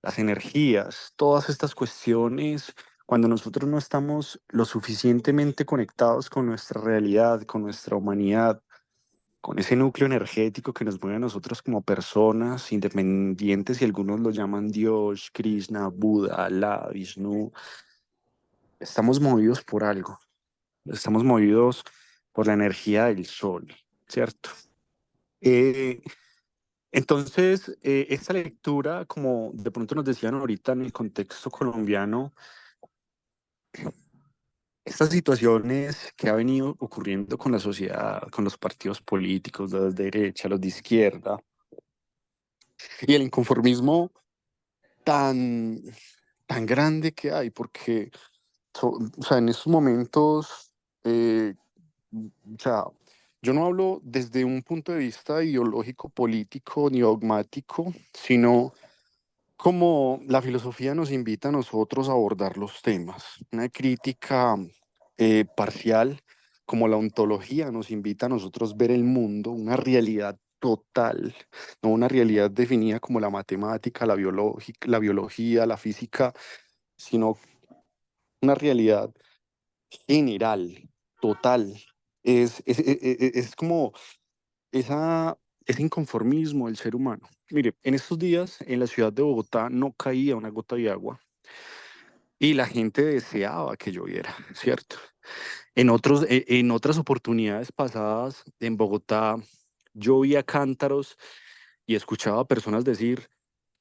Las energías, todas estas cuestiones, cuando nosotros no estamos lo suficientemente conectados con nuestra realidad, con nuestra humanidad, con ese núcleo energético que nos mueve a nosotros como personas independientes, y algunos lo llaman Dios, Krishna, Buda, Alá, Vishnu, estamos movidos por algo, estamos movidos por la energía del sol, ¿cierto? Eh, entonces, esta lectura, como de pronto nos decían ahorita en el contexto colombiano, estas situaciones que ha venido ocurriendo con la sociedad, con los partidos políticos, los de derecha, los de izquierda, y el inconformismo tan, tan grande que hay, porque o sea, en estos momentos, o sea, yo no hablo desde un punto de vista ideológico, político ni dogmático, sino como la filosofía nos invita a nosotros a abordar los temas. Una crítica parcial, como la ontología nos invita a nosotros ver el mundo, una realidad total, no una realidad definida como la matemática, la biología, la física, sino una realidad general, total. Es como ese inconformismo del ser humano. Mire, en estos días en la ciudad de Bogotá no caía una gota de agua y la gente deseaba que lloviera, ¿cierto? En otras oportunidades pasadas en Bogotá, yo oía cántaros y escuchaba a personas decir,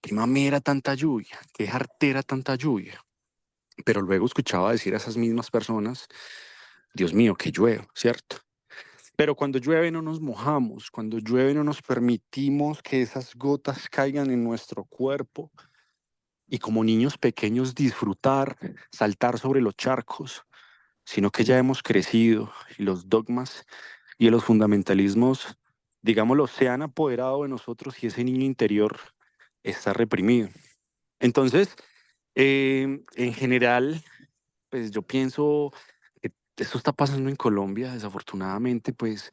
qué mamera tanta lluvia, qué jartera tanta lluvia. Pero luego escuchaba decir a esas mismas personas, Dios mío, que llueve, ¿cierto? Pero cuando llueve no nos mojamos, cuando llueve no nos permitimos que esas gotas caigan en nuestro cuerpo y como niños pequeños disfrutar, saltar sobre los charcos, sino que ya hemos crecido y los dogmas y los fundamentalismos, digámoslo, se han apoderado de nosotros y ese niño interior está reprimido. Entonces, en general, pues yo pienso que esto está pasando en Colombia, desafortunadamente, pues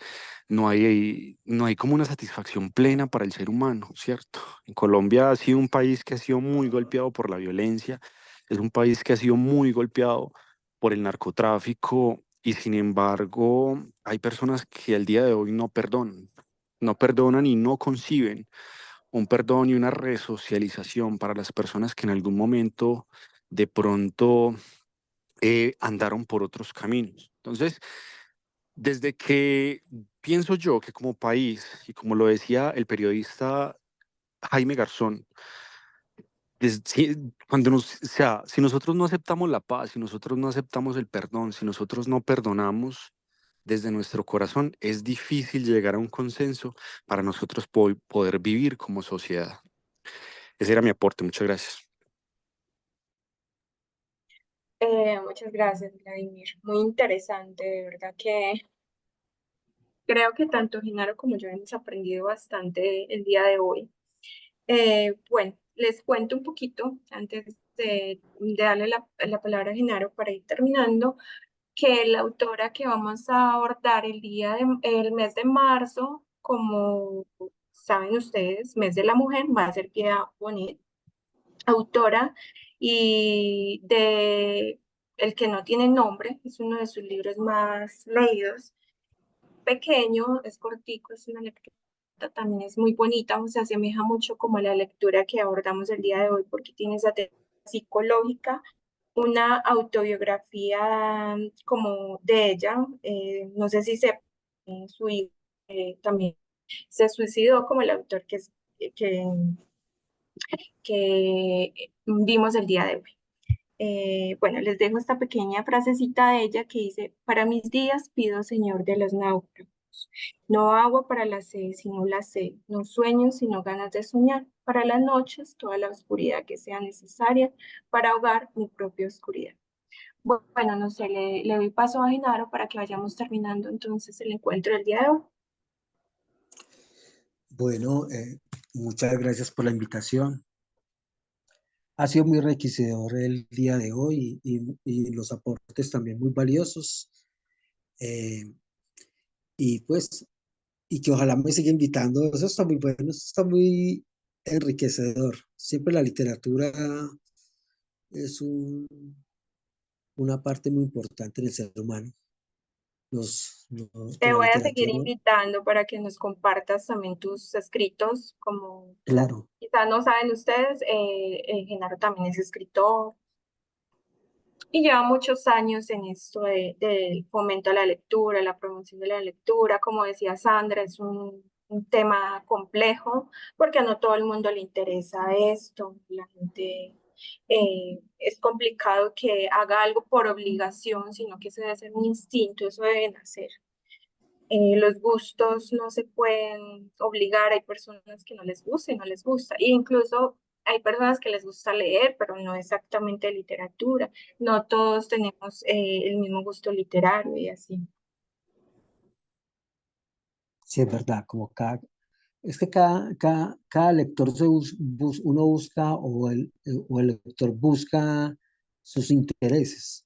no hay como una satisfacción plena para el ser humano, ¿cierto? En Colombia ha sido un país que ha sido muy golpeado por la violencia, es un país que ha sido muy golpeado por el narcotráfico y sin embargo hay personas que al día de hoy no perdonan y no conciben un perdón y una resocialización para las personas que en algún momento de pronto andaron por otros caminos. Entonces, desde que pienso yo que como país, y como lo decía el periodista Jaime Garzón, o sea, si nosotros no aceptamos la paz, si nosotros no aceptamos el perdón, si nosotros no perdonamos desde nuestro corazón, es difícil llegar a un consenso para nosotros poder vivir como sociedad. Ese era mi aporte, muchas gracias. Muchas gracias, Vladimir. Muy interesante, de verdad que creo que tanto Genaro como yo hemos aprendido bastante el día de hoy. Bueno, les cuento un poquito antes de darle la palabra a Genaro para ir terminando, que la autora que vamos a abordar el mes de marzo, como saben ustedes, mes de la mujer, va a ser Piedad Bonet, autora y de El que no tiene nombre, es uno de sus libros más leídos, pequeño, es cortico, es una lectura también es muy bonita, se asemeja mucho como a la lectura que abordamos el día de hoy porque tiene esa temática psicológica, una autobiografía como de ella, no sé si su hijo también se suicidó como el autor que, que vimos el día de hoy. Bueno, les dejo esta pequeña frasecita de ella que dice, para mis días pido, Señor de los náufragos, no agua para la sed, sino la sed, no sueños, sino ganas de soñar, para las noches toda la oscuridad que sea necesaria para ahogar mi propia oscuridad. Bueno, no sé, le doy paso a Genaro para que vayamos terminando entonces el encuentro del día de hoy. Bueno, muchas gracias por la invitación. Ha sido muy enriquecedor el día de hoy y los aportes también muy valiosos. Eh, y pues, y que ojalá me siga invitando. Eso está muy bueno, eso está muy enriquecedor. Siempre la literatura es una parte muy importante en el ser humano. Te Con la voy a seguir literatura, invitando para que nos compartas también tus escritos, como claro, quizás no saben ustedes, Genaro también es escritor y lleva muchos años en esto del fomento a la lectura, la promoción de la lectura. Como decía Sandra, es un tema complejo porque a no todo el mundo le interesa esto. La gente es complicado que haga algo por obligación, sino que se debe ser un instinto, eso debe nacer. Los gustos no se pueden obligar, hay personas que no les gusta y no les gusta, e incluso hay personas que les gusta leer, pero no exactamente literatura, no todos tenemos el mismo gusto literario y así. sí es verdad, es que cada lector uno busca o el lector busca sus intereses.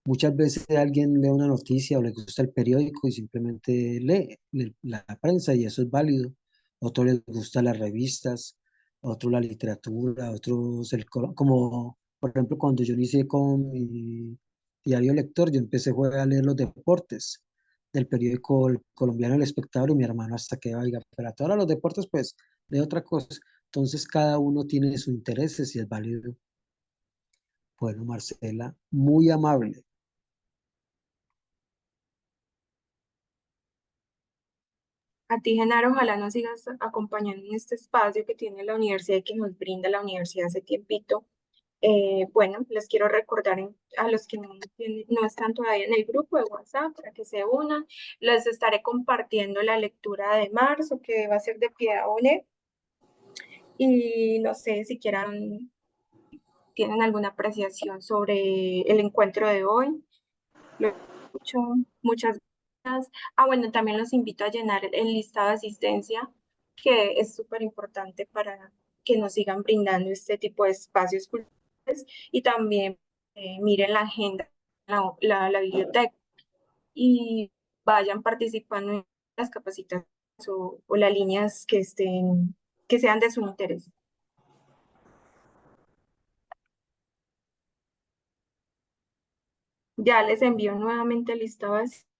Muchas veces alguien lee una noticia o le gusta el periódico y simplemente lee la prensa y eso es válido. Otros les gustan las revistas, otros la literatura, otros como por ejemplo cuando yo inicié con mi diario lector, yo empecé fue a leer los deportes del periódico colombiano El Espectador y mi hermano hasta que oiga, pero ahora los deportes pues lee otra cosa. Entonces cada uno tiene sus intereses y es válido. Bueno, Marcela, muy amable. A ti, Genaro, ojalá nos sigas acompañando en este espacio que tiene la universidad y que nos brinda la universidad hace tiempito. Bueno, les quiero recordar a los que no están todavía en el grupo de WhatsApp para que se unan. Les estaré compartiendo la lectura de marzo, que va a ser de Piedad Bonet. Y no sé si tienen alguna apreciación sobre el encuentro de hoy. Lo escucho. Muchas gracias. Ah, bueno, también los invito a llenar el listado de asistencia, que es súper importante para que nos sigan brindando este tipo de espacios culturales y también miren la agenda, la biblioteca y vayan participando en las capacitaciones o las líneas que sean de su interés. Ya les envío nuevamente el listado de asistencia.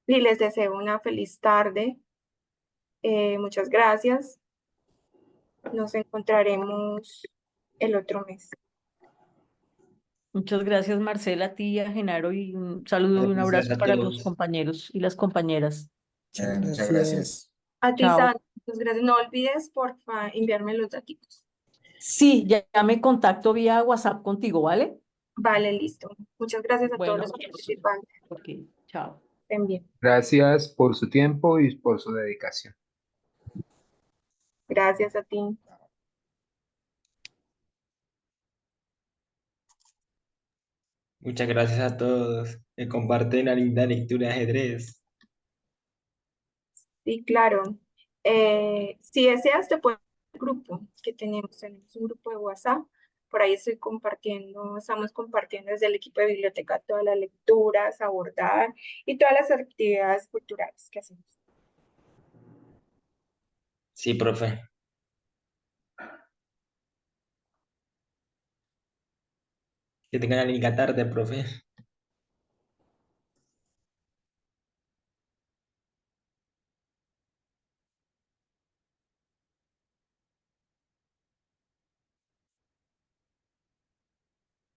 Y les deseo una feliz tarde. Muchas gracias. Nos encontraremos el otro mes. Muchas gracias, Marcela, a ti y a Genaro, y un saludo y un Gracias abrazo a para los todos. compañeros y las compañeras. Muchas Muchas gracias. gracias. A ti, Chao. Sandra, muchas gracias. No olvides, porfa, enviarme los datos. Sí, ya me contacto vía WhatsApp contigo, ¿vale? Vale, listo. Muchas gracias a todos Bueno, los participantes. ok, chao. Estén bien. Gracias por su tiempo y por su dedicación. Gracias a ti. Muchas gracias a todos que comparten la linda lectura de ajedrez. Sí, claro. Si deseas, te puedo el grupo que tenemos un grupo de WhatsApp. Por ahí estamos compartiendo desde el equipo de biblioteca todas las lecturas, abordar y todas las actividades culturales que hacemos. Sí, profe. Que tengan una linda tarde, profe.